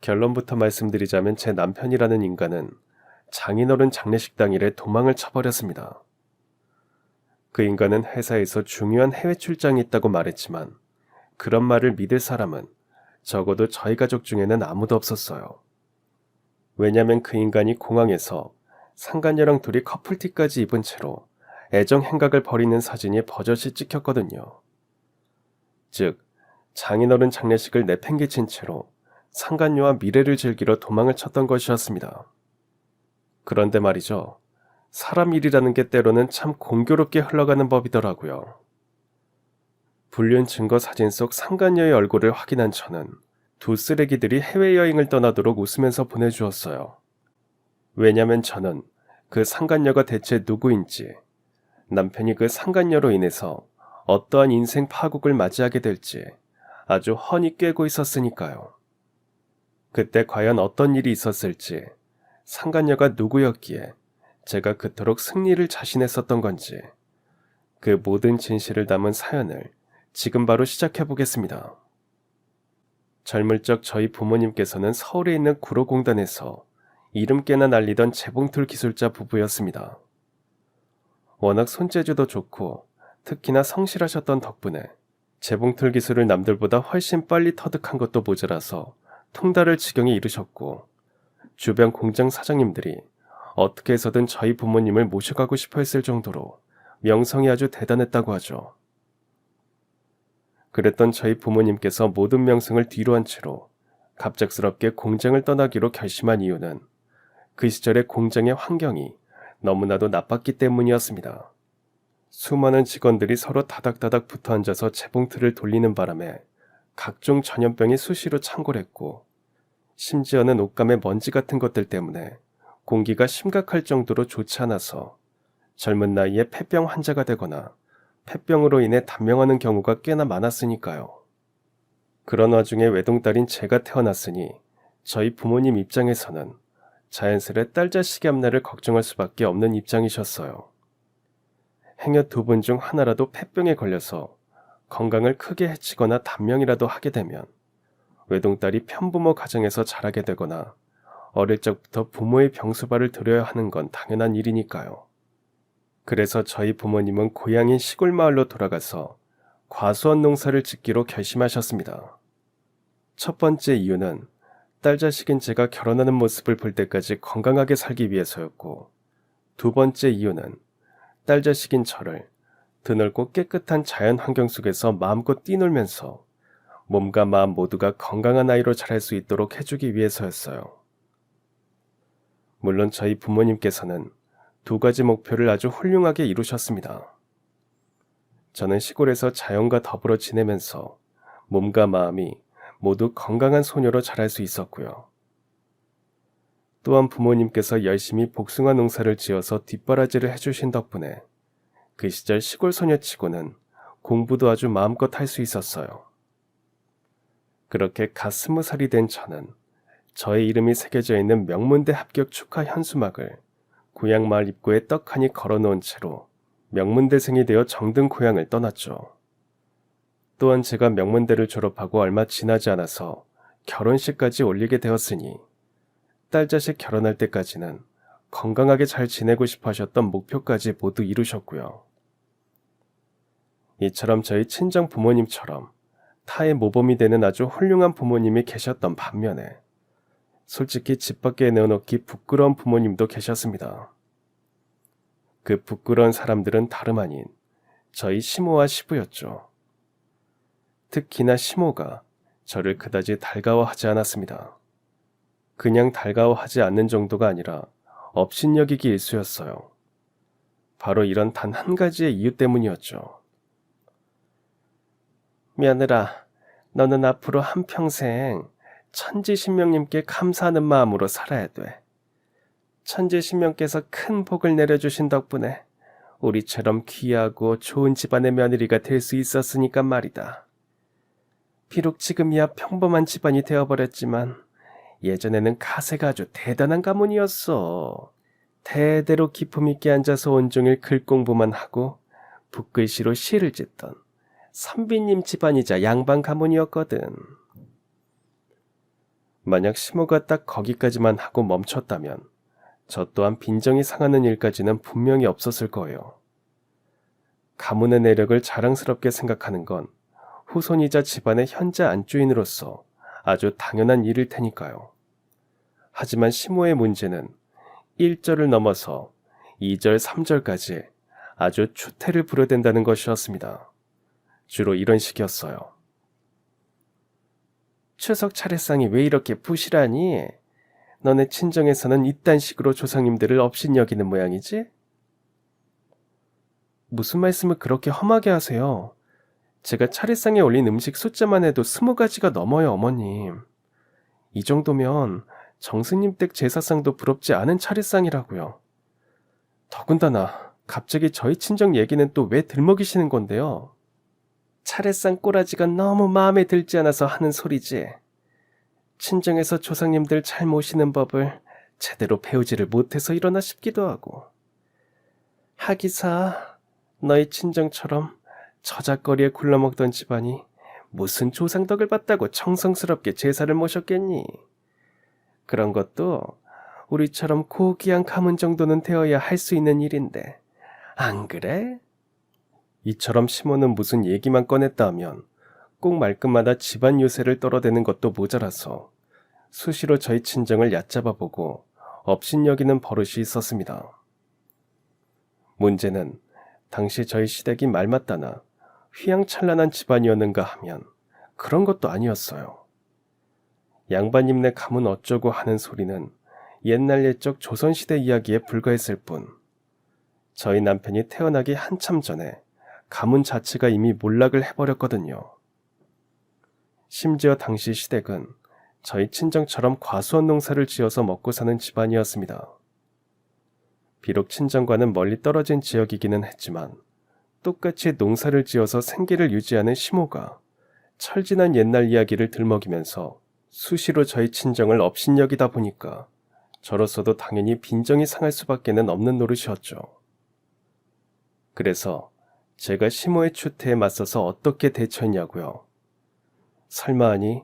결론부터 말씀드리자면 제 남편이라는 인간은 장인어른 장례식 당일에 도망을 쳐버렸습니다. 그 인간은 회사에서 중요한 해외 출장이 있다고 말했지만 그런 말을 믿을 사람은 적어도 저희 가족 중에는 아무도 없었어요. 왜냐면 그 인간이 공항에서 상간녀랑 둘이 커플티까지 입은 채로 애정 행각을 벌이는 사진이 버젓이 찍혔거든요. 즉, 장인어른 장례식을 내팽개친 채로 상간녀와 미래를 즐기러 도망을 쳤던 것이었습니다. 그런데 말이죠. 사람 일이라는 게 때로는 참 공교롭게 흘러가는 법이더라고요. 불륜 증거 사진 속 상간녀의 얼굴을 확인한 저는 두 쓰레기들이 해외여행을 떠나도록 웃으면서 보내주었어요. 왜냐면 저는 그 상간녀가 대체 누구인지, 남편이 그 상간녀로 인해서 어떠한 인생 파국을 맞이하게 될지 아주 훤히 꿰고 있었으니까요. 그때 과연 어떤 일이 있었을지, 상간녀가 누구였기에 제가 그토록 승리를 자신했었던 건지, 그 모든 진실을 담은 사연을 지금 바로 시작해 보겠습니다. 젊을 적 저희 부모님께서는 서울에 있는 구로공단에서 이름 깨나 날리던 재봉틀 기술자 부부였습니다. 워낙 손재주도 좋고 특히나 성실하셨던 덕분에 재봉틀 기술을 남들보다 훨씬 빨리 터득한 것도 모자라서 통달할 지경에 이르셨고, 주변 공장 사장님들이 어떻게 해서든 저희 부모님을 모셔가고 싶어 했을 정도로 명성이 아주 대단했다고 하죠. 그랬던 저희 부모님께서 모든 명성을 뒤로한 채로 갑작스럽게 공장을 떠나기로 결심한 이유는 그 시절의 공장의 환경이 너무나도 나빴기 때문이었습니다. 수많은 직원들이 서로 다닥다닥 붙어 앉아서 재봉틀을 돌리는 바람에 각종 전염병이 수시로 창궐했고, 심지어는 옷감의 먼지 같은 것들 때문에 공기가 심각할 정도로 좋지 않아서 젊은 나이에 폐병 환자가 되거나 폐병으로 인해 단명하는 경우가 꽤나 많았으니까요. 그런 와중에 외동딸인 제가 태어났으니 저희 부모님 입장에서는 자연스레 딸 자식의 앞날을 걱정할 수밖에 없는 입장이셨어요. 행여 두 분 중 하나라도 폐병에 걸려서 건강을 크게 해치거나 단명이라도 하게 되면 외동딸이 편부모 가정에서 자라게 되거나 어릴 적부터 부모의 병수발을 들여야 하는 건 당연한 일이니까요. 그래서 저희 부모님은 고향인 시골 마을로 돌아가서 과수원 농사를 짓기로 결심하셨습니다. 첫 번째 이유는 딸 자식인 제가 결혼하는 모습을 볼 때까지 건강하게 살기 위해서였고, 두 번째 이유는 딸 자식인 저를 드넓고 깨끗한 자연 환경 속에서 마음껏 뛰놀면서 몸과 마음 모두가 건강한 아이로 자랄 수 있도록 해주기 위해서였어요. 물론 저희 부모님께서는 두 가지 목표를 아주 훌륭하게 이루셨습니다. 저는 시골에서 자연과 더불어 지내면서 몸과 마음이 모두 건강한 소녀로 자랄 수 있었고요. 또한 부모님께서 열심히 복숭아 농사를 지어서 뒷바라지를 해주신 덕분에 그 시절 시골 소녀치고는 공부도 아주 마음껏 할 수 있었어요. 그렇게 갓 20살이 된 저는 저의 이름이 새겨져 있는 명문대 합격 축하 현수막을 고향 마을 입구에 떡하니 걸어놓은 채로 명문대생이 되어 정든 고향을 떠났죠. 또한 제가 명문대를 졸업하고 얼마 지나지 않아서 결혼식까지 올리게 되었으니 딸 자식 결혼할 때까지는 건강하게 잘 지내고 싶어 하셨던 목표까지 모두 이루셨고요. 이처럼 저희 친정 부모님처럼 타의 모범이 되는 아주 훌륭한 부모님이 계셨던 반면에 솔직히 집 밖에 내어놓기 부끄러운 부모님도 계셨습니다. 그 부끄러운 사람들은 다름 아닌 저희 시모와 시부였죠. 특히나 시모가 저를 그다지 달가워하지 않았습니다. 그냥 달가워하지 않는 정도가 아니라 업신여기기 일쑤였어요. 바로 이런 단 한 가지의 이유 때문이었죠. 며느라, 너는 앞으로 한평생 천지신명님께 감사하는 마음으로 살아야 돼. 천지신명께서 큰 복을 내려주신 덕분에 우리처럼 귀하고 좋은 집안의 며느리가 될 수 있었으니까 말이다. 비록 지금이야 평범한 집안이 되어버렸지만 예전에는 가세가 아주 대단한 가문이었어. 대대로 기품 있게 앉아서 온종일 글 공부만 하고 붓글씨로 시를 짓던 선비님 집안이자 양반 가문이었거든. 만약 시모가 딱 거기까지만 하고 멈췄다면 저 또한 빈정이 상하는 일까지는 분명히 없었을 거예요. 가문의 내력을 자랑스럽게 생각하는 건 후손이자 집안의 현재 안주인으로서 아주 당연한 일일 테니까요. 하지만 시모의 문제는 1절을 넘어서 2절, 3절까지 아주 추태를 부려댄다는 것이었습니다. 주로 이런 식이었어요. 추석 차례상이 왜 이렇게 부실하니? 너네 친정에서는 이딴 식으로 조상님들을 업신여기는 모양이지? 무슨 말씀을 그렇게 험하게 하세요? 제가 차례상에 올린 음식 숫자만 해도 20가지가 넘어요, 어머님. 이 정도면 정스님 댁 제사상도 부럽지 않은 차례상이라고요. 더군다나 갑자기 저희 친정 얘기는 또 왜 들먹이시는 건데요? 차례상 꼬라지가 너무 마음에 들지 않아서 하는 소리지. 친정에서 조상님들 잘 모시는 법을 제대로 배우지를 못해서 일어나 싶기도 하고. 하기사 너희 친정처럼 저작거리에 굴러먹던 집안이 무슨 조상덕을 봤다고 정성스럽게 제사를 모셨겠니? 그런 것도 우리처럼 고귀한 가문 정도는 되어야 할 수 있는 일인데 안 그래? 이처럼 시모는 무슨 얘기만 꺼냈다 하면 꼭 말끝마다 집안 유세를 떨어대는 것도 모자라서 수시로 저희 친정을 얕잡아보고 업신여기는 버릇이 있었습니다. 문제는 당시 저희 시댁이 말맞다나 휘황찬란한 집안이었는가 하면 그런 것도 아니었어요. 양반님네 가문 어쩌고 하는 소리는 옛날 옛적 조선시대 이야기에 불과했을 뿐 저희 남편이 태어나기 한참 전에 가문 자체가 이미 몰락을 해버렸거든요. 심지어 당시 시댁은 저희 친정처럼 과수원 농사를 지어서 먹고 사는 집안이었습니다. 비록 친정과는 멀리 떨어진 지역이기는 했지만 똑같이 농사를 지어서 생계를 유지하는 시모가 철진한 옛날 이야기를 들먹이면서 수시로 저희 친정을 업신여기다 보니까 저로서도 당연히 빈정이 상할 수밖에는 없는 노릇이었죠. 그래서 제가 시모의 추태에 맞서서 어떻게 대처했냐고요. 설마 하니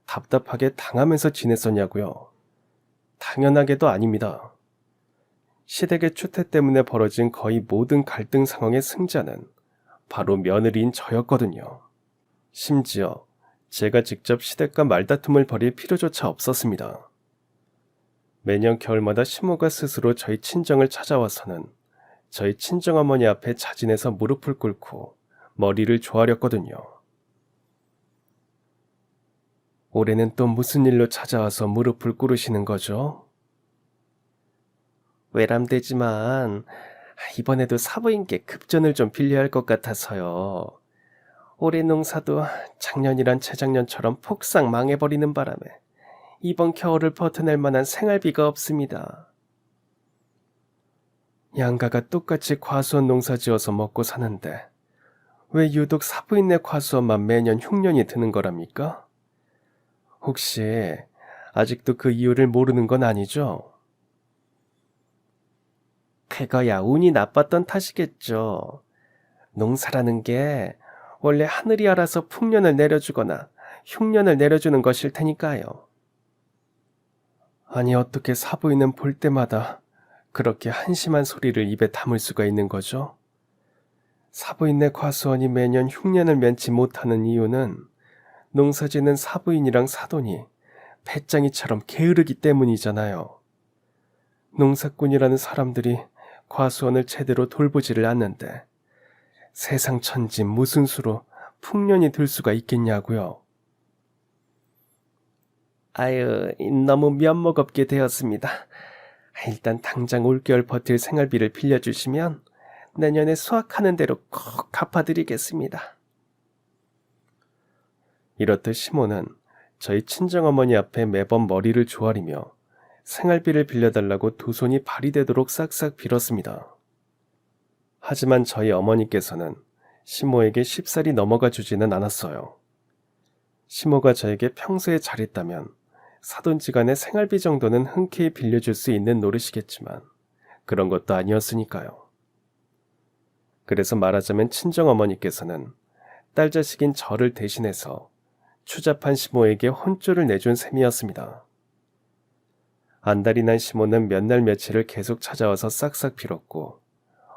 답답하게 당하면서 지냈었냐고요. 당연하게도 아닙니다. 시댁의 추태 때문에 벌어진 거의 모든 갈등 상황의 승자는 바로 며느리인 저였거든요. 심지어 제가 직접 시댁과 말다툼을 벌일 필요조차 없었습니다. 매년 겨울마다 시모가 스스로 저희 친정을 찾아와서는 저희 친정어머니 앞에 자진해서 무릎을 꿇고 머리를 조아렸거든요. 올해는 또 무슨 일로 찾아와서 무릎을 꿇으시는 거죠? 외람되지만 이번에도 사부인께 급전을 좀 빌려야 할 것 같아서요. 올해 농사도 작년이란 재작년처럼 폭삭 망해버리는 바람에 이번 겨울을 버텨낼 만한 생활비가 없습니다. 양가가 똑같이 과수원 농사 지어서 먹고 사는데 왜 유독 사부인네 과수원만 매년 흉년이 드는 거랍니까? 혹시 아직도 그 이유를 모르는 건 아니죠? 그거야 운이 나빴던 탓이겠죠. 농사라는 게 원래 하늘이 알아서 풍년을 내려주거나 흉년을 내려주는 것일 테니까요. 아니 어떻게 사부인은 볼 때마다 그렇게 한심한 소리를 입에 담을 수가 있는 거죠? 사부인네 과수원이 매년 흉년을 면치 못하는 이유는 농사짓는 사부인이랑 사돈이 배짱이처럼 게으르기 때문이잖아요. 농사꾼이라는 사람들이 과수원을 제대로 돌보지를 않는데 세상 천지 무슨 수로 풍년이 들 수가 있겠냐고요. 아유, 너무 면목 없게 되었습니다. 일단 당장 올겨울 버틸 생활비를 빌려주시면 내년에 수확하는 대로 꼭 갚아드리겠습니다. 이렇듯 시모는 저희 친정어머니 앞에 매번 머리를 조아리며 생활비를 빌려달라고 두 손이 발이 되도록 싹싹 빌었습니다. 하지만 저희 어머니께서는 시모에게 쉽사리 넘어가 주지는 않았어요. 시모가 저에게 평소에 잘했다면 사돈지간의 생활비 정도는 흔쾌히 빌려줄 수 있는 노릇이겠지만 그런 것도 아니었으니까요. 그래서 말하자면 친정어머니께서는 딸자식인 저를 대신해서 추잡한 시모에게 혼쭐을 내준 셈이었습니다. 안달이 난 시모는 몇 날 며칠을 계속 찾아와서 싹싹 빌었고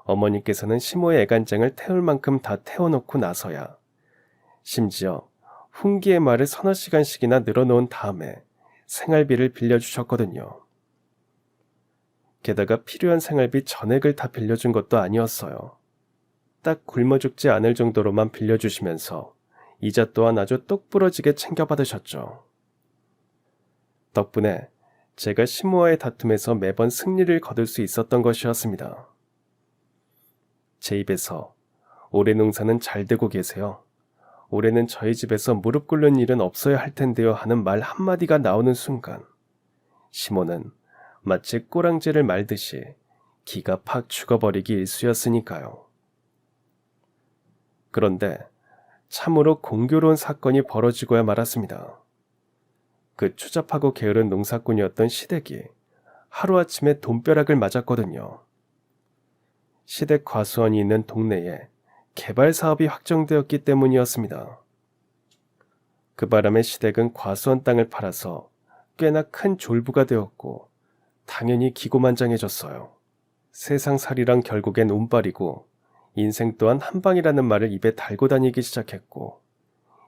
어머니께서는 시모의 애간장을 태울 만큼 다 태워놓고 나서야 심지어 훈기의 말을 서너 시간씩이나 늘어놓은 다음에 생활비를 빌려주셨거든요. 게다가 필요한 생활비 전액을 다 빌려준 것도 아니었어요. 딱 굶어 죽지 않을 정도로만 빌려주시면서 이자 또한 아주 똑부러지게 챙겨받으셨죠. 덕분에 제가 시모와의 다툼에서 매번 승리를 거둘 수 있었던 것이었습니다. 제 입에서 올해 농사는 잘 되고 계세요. 올해는 저희 집에서 무릎 꿇는 일은 없어야 할 텐데요 하는 말 한마디가 나오는 순간 시모는 마치 꼬랑지를 말듯이 기가 팍 죽어버리기 일쑤였으니까요. 그런데 참으로 공교로운 사건이 벌어지고야 말았습니다. 그 추잡하고 게으른 농사꾼이었던 시댁이 하루아침에 돈벼락을 맞았거든요. 시댁 과수원이 있는 동네에 개발 사업이 확정되었기 때문이었습니다. 그 바람에 시댁은 과수원 땅을 팔아서 꽤나 큰 졸부가 되었고 당연히 기고만장해졌어요. 세상살이랑 결국엔 운빨이고 인생 또한 한방이라는 말을 입에 달고 다니기 시작했고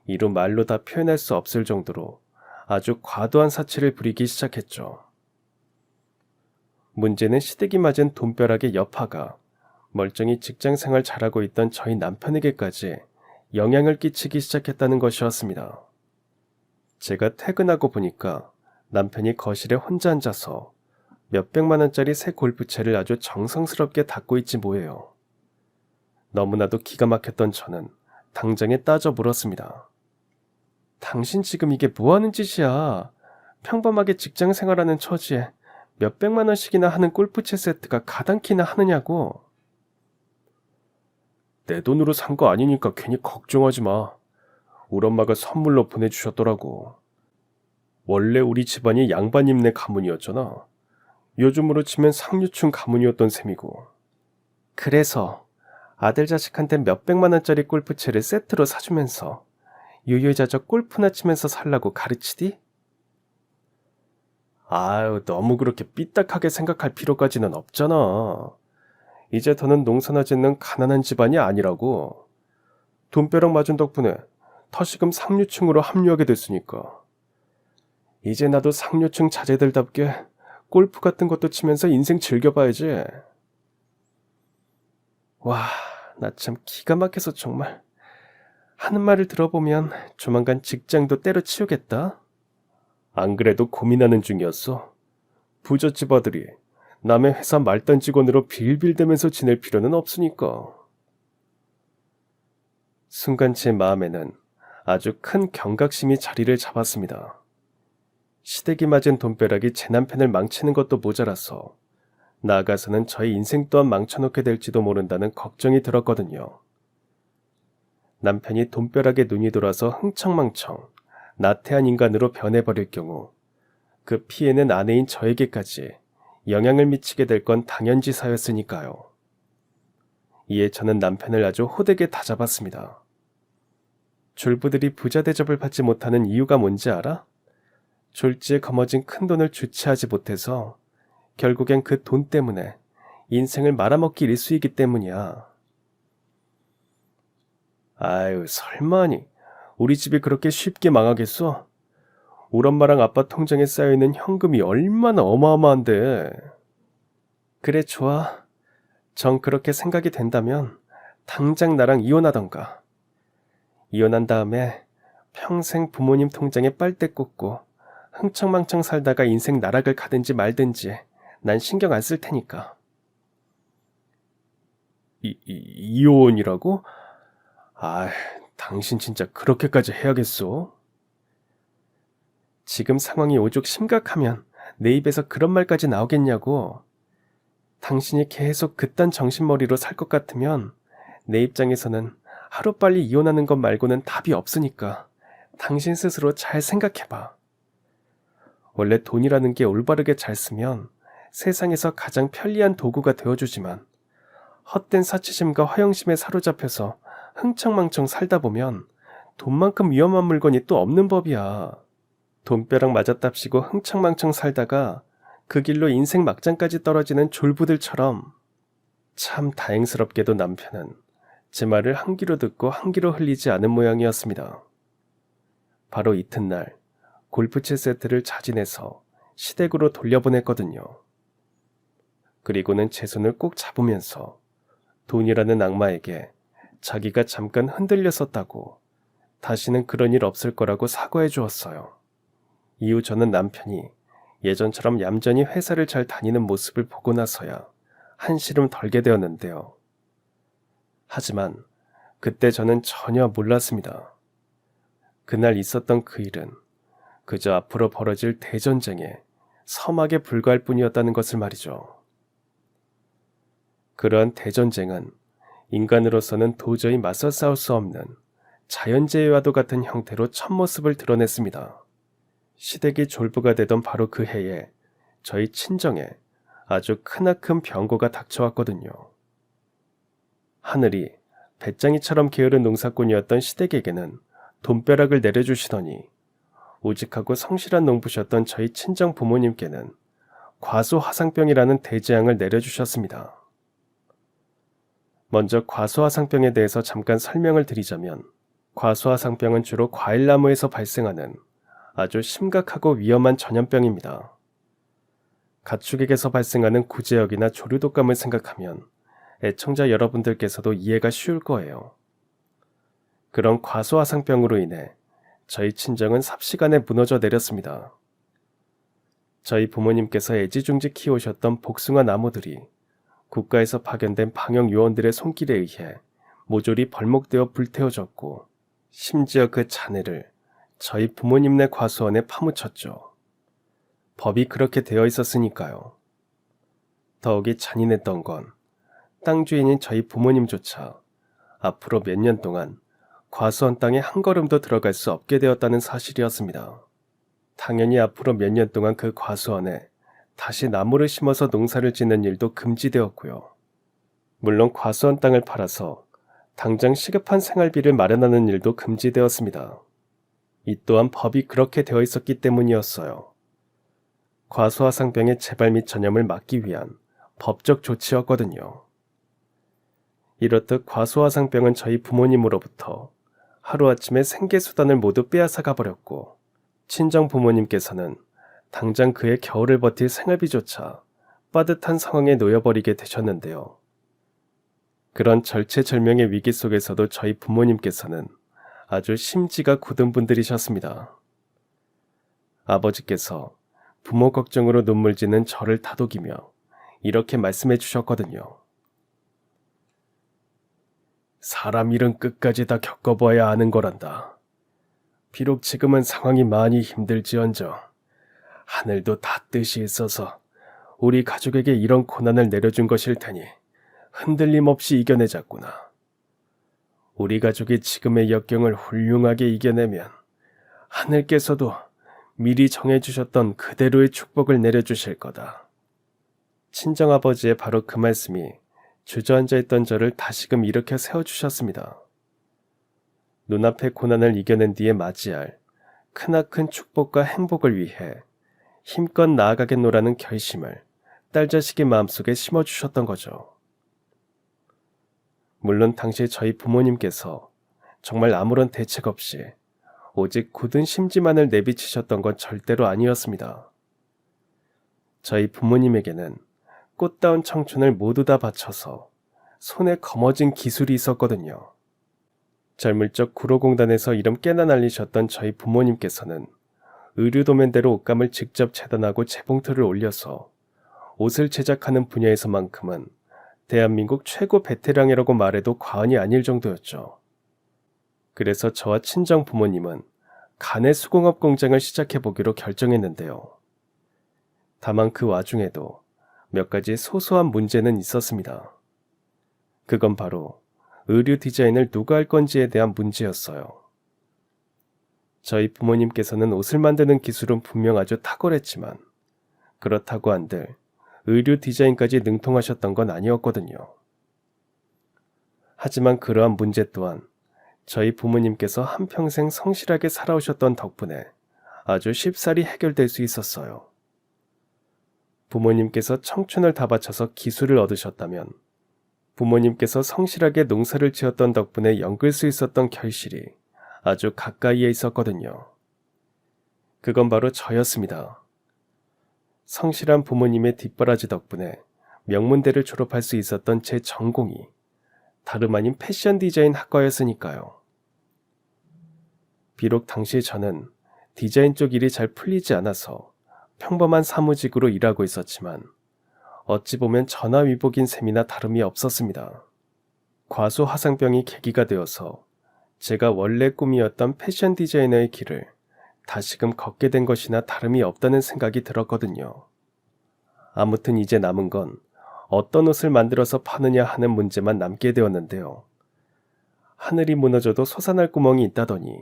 이루 말로 다 표현할 수 없을 정도로 아주 과도한 사치를 부리기 시작했죠. 문제는 시댁이 맞은 돈벼락의 여파가 멀쩡히 직장생활 잘하고 있던 저희 남편에게까지 영향을 끼치기 시작했다는 것이었습니다. 제가 퇴근하고 보니까 남편이 거실에 혼자 앉아서 몇백만 원짜리 새 골프채를 아주 정성스럽게 닦고 있지 뭐예요. 너무나도 기가 막혔던 저는 당장에 따져 물었습니다. 당신 지금 이게 뭐하는 짓이야? 평범하게 직장 생활하는 처지에 몇백만 원씩이나 하는 골프채 세트가 가당키나 하느냐고. 내 돈으로 산 거 아니니까 괜히 걱정하지 마. 우리 엄마가 선물로 보내주셨더라고. 원래 우리 집안이 양반님네 가문이었잖아. 요즘으로 치면 상류층 가문이었던 셈이고. 그래서 아들 자식한테 몇백만 원짜리 골프채를 세트로 사주면서 유유자적 골프나 치면서 살라고 가르치디? 아유, 너무 그렇게 삐딱하게 생각할 필요까지는 없잖아. 이제 더는 농사나 짓는 가난한 집안이 아니라고. 돈벼락 맞은 덕분에 다시금 상류층으로 합류하게 됐으니까. 이제 나도 상류층 자제들답게 골프 같은 것도 치면서 인생 즐겨봐야지. 와, 나 참 기가 막혀서 정말. 하는 말을 들어보면 조만간 직장도 때려치우겠다. 안 그래도 고민하는 중이었어. 부잣집 아들이 남의 회사 말단 직원으로 빌빌대면서 지낼 필요는 없으니까. 순간 제 마음에는 아주 큰 경각심이 자리를 잡았습니다. 시댁이 맞은 돈벼락이 제 남편을 망치는 것도 모자라서 나아가서는 저의 인생 또한 망쳐놓게 될지도 모른다는 걱정이 들었거든요. 남편이 돈벼락에 눈이 돌아서 흥청망청 나태한 인간으로 변해버릴 경우 그 피해는 아내인 저에게까지 영향을 미치게 될 건 당연지사였으니까요. 이에 저는 남편을 아주 호되게 다잡았습니다. 졸부들이 부자 대접을 받지 못하는 이유가 뭔지 알아? 졸지에 거머쥔 큰돈을 주체하지 못해서 결국엔 그 돈 때문에 인생을 말아먹기 일쑤이기 때문이야. 아유, 설마니 우리 집이 그렇게 쉽게 망하겠어? 우리 엄마랑 아빠 통장에 쌓여있는 현금이 얼마나 어마어마한데. 그래, 좋아. 정 그렇게 생각이 된다면 당장 나랑 이혼하던가. 이혼한 다음에 평생 부모님 통장에 빨대 꽂고 흥청망청 살다가 인생 나락을 가든지 말든지 난 신경 안 쓸 테니까. 이혼이라고? 아, 당신 진짜 그렇게까지 해야겠어? 지금 상황이 오죽 심각하면 내 입에서 그런 말까지 나오겠냐고. 당신이 계속 그딴 정신머리로 살 것 같으면 내 입장에서는 하루빨리 이혼하는 것 말고는 답이 없으니까 당신 스스로 잘 생각해봐. 원래 돈이라는 게 올바르게 잘 쓰면 세상에서 가장 편리한 도구가 되어주지만 헛된 사치심과 허영심에 사로잡혀서 흥청망청 살다 보면 돈만큼 위험한 물건이 또 없는 법이야. 돈벼락 맞았답시고 흥청망청 살다가 그 길로 인생 막장까지 떨어지는 졸부들처럼. 참 다행스럽게도 남편은 제 말을 한 귀로 듣고 한 귀로 흘리지 않은 모양이었습니다. 바로 이튿날 골프채 세트를 자진해서 시댁으로 돌려보냈거든요. 그리고는 제 손을 꼭 잡으면서 돈이라는 악마에게 자기가 잠깐 흔들렸었다고, 다시는 그런 일 없을 거라고 사과해 주었어요. 이후 저는 남편이 예전처럼 얌전히 회사를 잘 다니는 모습을 보고 나서야 한시름 덜게 되었는데요. 하지만 그때 저는 전혀 몰랐습니다. 그날 있었던 그 일은 그저 앞으로 벌어질 대전쟁에 서막에 불과할 뿐이었다는 것을 말이죠. 그러한 대전쟁은 인간으로서는 도저히 맞서 싸울 수 없는 자연재해와도 같은 형태로 첫 모습을 드러냈습니다. 시댁이 졸부가 되던 바로 그 해에 저희 친정에 아주 크나큰 병고가 닥쳐왔거든요. 하늘이 배짱이처럼 게으른 농사꾼이었던 시댁에게는 돈벼락을 내려주시더니 우직하고 성실한 농부셨던 저희 친정 부모님께는 과수화상병이라는 대재앙을 내려주셨습니다. 먼저 과수화상병에 대해서 잠깐 설명을 드리자면, 과수화상병은 주로 과일나무에서 발생하는 아주 심각하고 위험한 전염병입니다. 가축에게서 발생하는 구제역이나 조류독감을 생각하면 애청자 여러분들께서도 이해가 쉬울 거예요. 그런 과수화상병으로 인해 저희 친정은 삽시간에 무너져 내렸습니다. 저희 부모님께서 애지중지 키우셨던 복숭아 나무들이 국가에서 파견된 방역 요원들의 손길에 의해 모조리 벌목되어 불태워졌고, 심지어 그 잔해를 저희 부모님네 과수원에 파묻혔죠. 법이 그렇게 되어 있었으니까요. 더욱이 잔인했던 건 땅 주인인 저희 부모님조차 앞으로 몇 년 동안 과수원 땅에 한 걸음도 들어갈 수 없게 되었다는 사실이었습니다. 당연히 앞으로 몇 년 동안 그 과수원에 다시 나무를 심어서 농사를 짓는 일도 금지되었고요. 물론 과수원 땅을 팔아서 당장 시급한 생활비를 마련하는 일도 금지되었습니다. 이 또한 법이 그렇게 되어 있었기 때문이었어요. 과수화상병의 재발 및 전염을 막기 위한 법적 조치였거든요. 이렇듯 과수화상병은 저희 부모님으로부터 하루아침에 생계수단을 모두 빼앗아 가버렸고, 친정 부모님께서는 당장 그의 겨울을 버틸 생활비조차 빠듯한 상황에 놓여버리게 되셨는데요. 그런 절체절명의 위기 속에서도 저희 부모님께서는 아주 심지가 굳은 분들이셨습니다. 아버지께서 부모 걱정으로 눈물 짓는 저를 다독이며 이렇게 말씀해 주셨거든요. 사람 일은 끝까지 다 겪어봐야 아는 거란다. 비록 지금은 상황이 많이 힘들지언정 하늘도 다 뜻이 있어서 우리 가족에게 이런 고난을 내려준 것일 테니 흔들림 없이 이겨내자꾸나. 우리 가족이 지금의 역경을 훌륭하게 이겨내면 하늘께서도 미리 정해주셨던 그대로의 축복을 내려주실 거다. 친정아버지의 바로 그 말씀이 주저앉아 있던 저를 다시금 일으켜 세워주셨습니다. 눈앞의 고난을 이겨낸 뒤에 맞이할 크나큰 축복과 행복을 위해 힘껏 나아가겠노라는 결심을 딸자식의 마음속에 심어주셨던 거죠. 물론 당시 저희 부모님께서 정말 아무런 대책 없이 오직 굳은 심지만을 내비치셨던 건 절대로 아니었습니다. 저희 부모님에게는 꽃다운 청춘을 모두 다 바쳐서 손에 거머쥔 기술이 있었거든요. 젊을 적 구로공단에서 이름 깨나 날리셨던 저희 부모님께서는 의류도면대로 옷감을 직접 재단하고 재봉틀을 올려서 옷을 제작하는 분야에서만큼은 대한민국 최고 베테랑이라고 말해도 과언이 아닐 정도였죠. 그래서 저와 친정 부모님은 가내 수공업 공장을 시작해보기로 결정했는데요. 다만 그 와중에도 몇 가지 소소한 문제는 있었습니다. 그건 바로 의류 디자인을 누가 할 건지에 대한 문제였어요. 저희 부모님께서는 옷을 만드는 기술은 분명 아주 탁월했지만 그렇다고 한들 의류 디자인까지 능통하셨던 건 아니었거든요. 하지만 그러한 문제 또한 저희 부모님께서 한평생 성실하게 살아오셨던 덕분에 아주 쉽사리 해결될 수 있었어요. 부모님께서 청춘을 다 바쳐서 기술을 얻으셨다면 부모님께서 성실하게 농사를 지었던 덕분에 엮을 수 있었던 결실이 아주 가까이에 있었거든요. 그건 바로 저였습니다. 성실한 부모님의 뒷바라지 덕분에 명문대를 졸업할 수 있었던 제 전공이 다름 아닌 패션 디자인 학과였으니까요. 비록 당시 저는 디자인 쪽 일이 잘 풀리지 않아서 평범한 사무직으로 일하고 있었지만 어찌 보면 전화위복인 셈이나 다름이 없었습니다. 과소화상병이 계기가 되어서 제가 원래 꿈이었던 패션 디자이너의 길을 다시금 걷게 된 것이나 다름이 없다는 생각이 들었거든요. 아무튼 이제 남은 건 어떤 옷을 만들어서 파느냐 하는 문제만 남게 되었는데요. 하늘이 무너져도 솟아날 구멍이 있다더니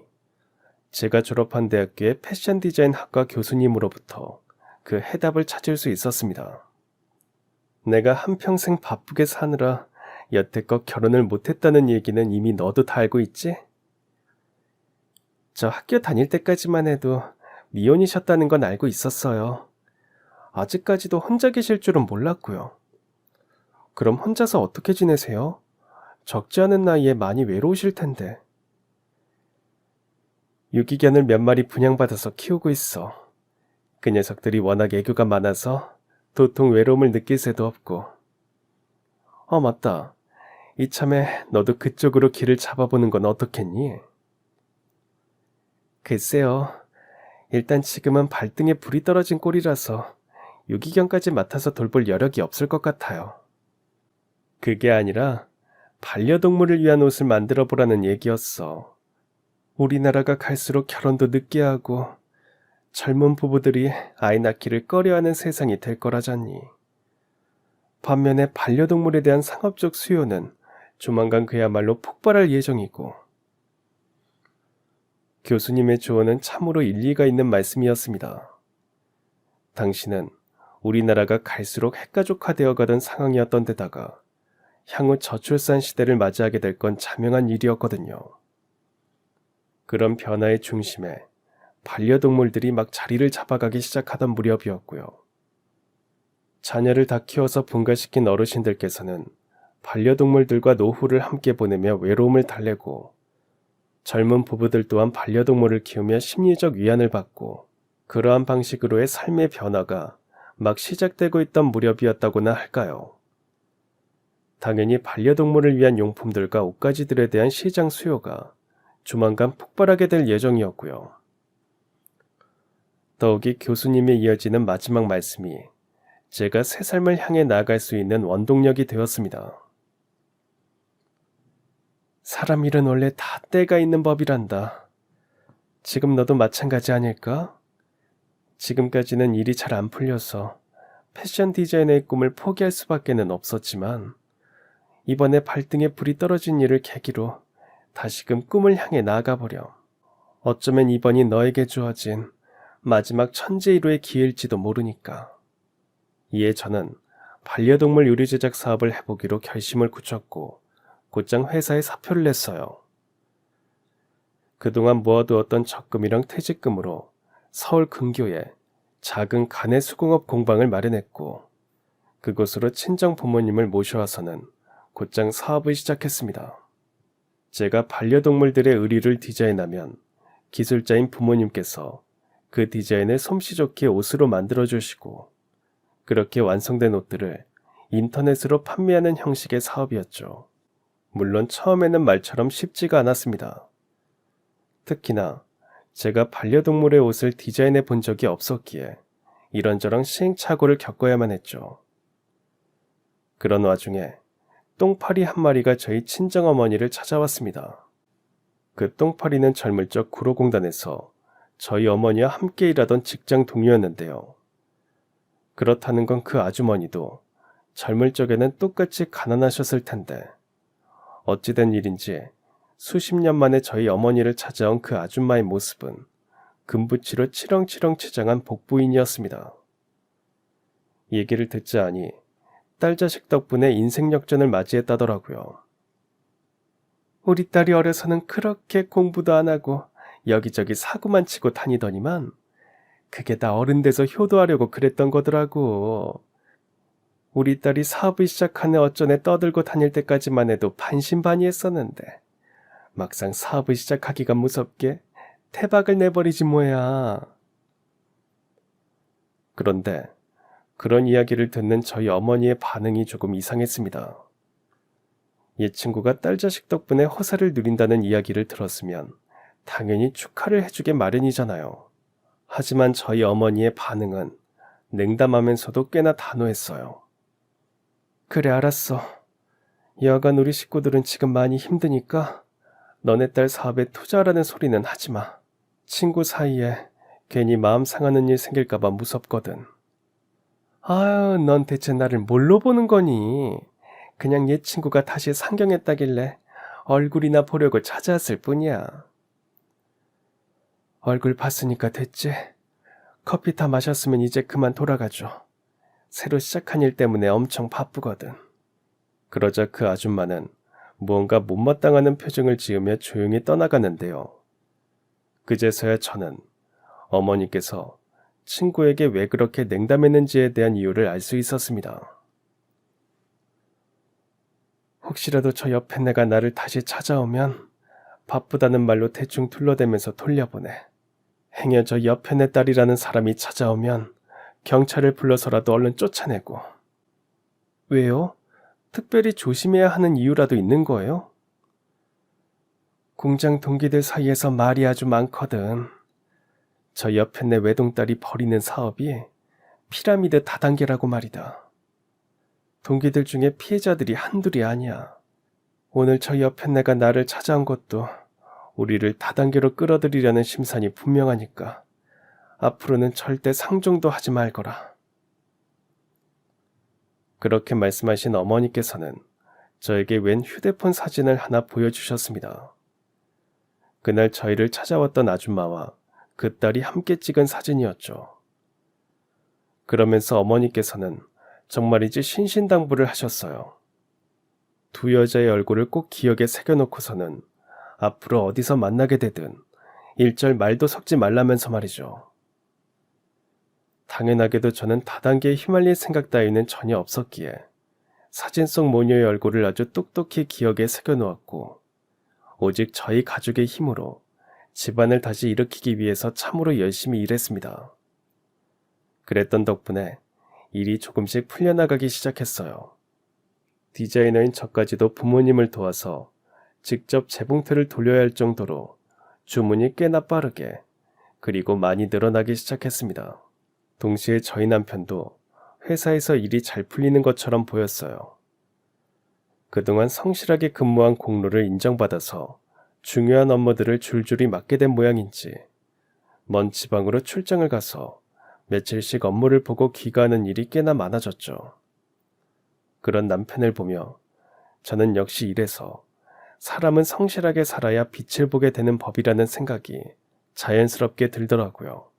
제가 졸업한 대학교의 패션 디자인 학과 교수님으로부터 그 해답을 찾을 수 있었습니다. 내가 한평생 바쁘게 사느라 여태껏 결혼을 못했다는 얘기는 이미 너도 다 알고 있지? 저 학교 다닐 때까지만 해도 미혼이셨다는 건 알고 있었어요. 아직까지도 혼자 계실 줄은 몰랐고요. 그럼 혼자서 어떻게 지내세요? 적지 않은 나이에 많이 외로우실 텐데. 유기견을 몇 마리 분양받아서 키우고 있어. 그 녀석들이 워낙 애교가 많아서 도통 외로움을 느낄 새도 없고. 맞다. 이참에 너도 그쪽으로 길을 잡아보는 건 어떻겠니? 글쎄요. 일단 지금은 발등에 불이 떨어진 꼴이라서 유기견까지 맡아서 돌볼 여력이 없을 것 같아요. 그게 아니라 반려동물을 위한 옷을 만들어 보라는 얘기였어. 우리나라가 갈수록 결혼도 늦게 하고 젊은 부부들이 아이 낳기를 꺼려하는 세상이 될 거라잖니. 반면에 반려동물에 대한 상업적 수요는 조만간 그야말로 폭발할 예정이고. 교수님의 조언은 참으로 일리가 있는 말씀이었습니다. 당신은 우리나라가 갈수록 핵가족화되어 가던 상황이었던 데다가 향후 저출산 시대를 맞이하게 될 건 자명한 일이었거든요. 그런 변화의 중심에 반려동물들이 막 자리를 잡아가기 시작하던 무렵이었고요. 자녀를 다 키워서 분가시킨 어르신들께서는 반려동물들과 노후를 함께 보내며 외로움을 달래고 젊은 부부들 또한 반려동물을 키우며 심리적 위안을 받고 그러한 방식으로의 삶의 변화가 막 시작되고 있던 무렵이었다고나 할까요. 당연히 반려동물을 위한 용품들과 옷가지들에 대한 시장 수요가 조만간 폭발하게 될 예정이었고요. 더욱이 교수님의 이어지는 마지막 말씀이 제가 새 삶을 향해 나아갈 수 있는 원동력이 되었습니다. 사람 일은 원래 다 때가 있는 법이란다. 지금 너도 마찬가지 아닐까? 지금까지는 일이 잘 안 풀려서 패션 디자이너의 꿈을 포기할 수밖에는 없었지만 이번에 발등에 불이 떨어진 일을 계기로 다시금 꿈을 향해 나아가보렴. 어쩌면 이번이 너에게 주어진 마지막 천재일호의 기회일지도 모르니까. 이에 저는 반려동물 의류 제작 사업을 해보기로 결심을 굳혔고 곧장 회사에 사표를 냈어요. 그동안 모아두었던 적금이랑 퇴직금으로 서울 근교에 작은 가내 수공업 공방을 마련했고 그곳으로 친정 부모님을 모셔와서는 곧장 사업을 시작했습니다. 제가 반려동물들의 의류를 디자인하면 기술자인 부모님께서 그 디자인을 솜씨 좋게 옷으로 만들어주시고 그렇게 완성된 옷들을 인터넷으로 판매하는 형식의 사업이었죠. 물론 처음에는 말처럼 쉽지가 않았습니다. 특히나 제가 반려동물의 옷을 디자인해 본 적이 없었기에 이런저런 시행착오를 겪어야만 했죠. 그런 와중에 똥파리 한 마리가 저희 친정어머니를 찾아왔습니다. 그 똥파리는 젊을 적 구로공단에서 저희 어머니와 함께 일하던 직장 동료였는데요. 그렇다는 건 그 아주머니도 젊을 적에는 똑같이 가난하셨을 텐데 어찌된 일인지 수십 년 만에 저희 어머니를 찾아온 그 아줌마의 모습은 금붙이로 치렁치렁 치장한 복부인이었습니다. 얘기를 듣자하니 딸 자식 덕분에 인생 역전을 맞이했다더라고요. 우리 딸이 어려서는 그렇게 공부도 안 하고 여기저기 사고만 치고 다니더니만 그게 다 어른 돼서 효도하려고 그랬던 거더라고. 우리 딸이 사업을 시작하네 어쩌네 떠들고 다닐 때까지만 해도 반신반의했었는데 막상 사업을 시작하기가 무섭게 태박을 내버리지 뭐야. 그런데 그런 이야기를 듣는 저희 어머니의 반응이 조금 이상했습니다. 이 친구가 딸 자식 덕분에 허사를 누린다는 이야기를 들었으면 당연히 축하를 해주게 마련이잖아요. 하지만 저희 어머니의 반응은 냉담하면서도 꽤나 단호했어요. 그래, 알았어. 여하간 우리 식구들은 지금 많이 힘드니까 너네 딸 사업에 투자하라는 소리는 하지 마. 친구 사이에 괜히 마음 상하는 일 생길까봐 무섭거든. 아유, 넌 대체 나를 뭘로 보는 거니? 그냥 옛 친구가 다시 상경했다길래 얼굴이나 보려고 찾아왔을 뿐이야. 얼굴 봤으니까 됐지? 커피 다 마셨으면 이제 그만 돌아가줘. 새로 시작한 일 때문에 엄청 바쁘거든. 그러자 그 아줌마는 무언가 못마땅하는 표정을 지으며 조용히 떠나가는데요. 그제서야 저는 어머니께서 친구에게 왜 그렇게 냉담했는지에 대한 이유를 알 수 있었습니다. 혹시라도 저 옆에 내가 나를 다시 찾아오면 바쁘다는 말로 대충 둘러대면서 돌려보내. 행여 저 옆에 내 딸이라는 사람이 찾아오면 경찰을 불러서라도 얼른 쫓아내고. 왜요? 특별히 조심해야 하는 이유라도 있는 거예요? 공장 동기들 사이에서 말이 아주 많거든. 저 옆에 내 외동딸이 벌이는 사업이 피라미드 다단계라고 말이다. 동기들 중에 피해자들이 한둘이 아니야. 오늘 저 옆에 내가 나를 찾아온 것도 우리를 다단계로 끌어들이려는 심산이 분명하니까 앞으로는 절대 상종도 하지 말거라. 그렇게 말씀하신 어머니께서는 저에게 웬 휴대폰 사진을 하나 보여주셨습니다. 그날 저희를 찾아왔던 아줌마와 그 딸이 함께 찍은 사진이었죠. 그러면서 어머니께서는 정말이지 신신당부를 하셨어요. 두 여자의 얼굴을 꼭 기억에 새겨놓고서는 앞으로 어디서 만나게 되든 일절 말도 섞지 말라면서 말이죠. 당연하게도 저는 다단계에 휘말릴 생각 따위는 전혀 없었기에 사진 속 모녀의 얼굴을 아주 똑똑히 기억에 새겨놓았고 오직 저희 가족의 힘으로 집안을 다시 일으키기 위해서 참으로 열심히 일했습니다. 그랬던 덕분에 일이 조금씩 풀려나가기 시작했어요. 디자이너인 저까지도 부모님을 도와서 직접 재봉틀을 돌려야 할 정도로 주문이 꽤나 빠르게 그리고 많이 늘어나기 시작했습니다. 동시에 저희 남편도 회사에서 일이 잘 풀리는 것처럼 보였어요. 그동안 성실하게 근무한 공로를 인정받아서 중요한 업무들을 줄줄이 맡게 된 모양인지 먼 지방으로 출장을 가서 며칠씩 업무를 보고 귀가하는 일이 꽤나 많아졌죠. 그런 남편을 보며 저는 역시 이래서 사람은 성실하게 살아야 빛을 보게 되는 법이라는 생각이 자연스럽게 들더라고요.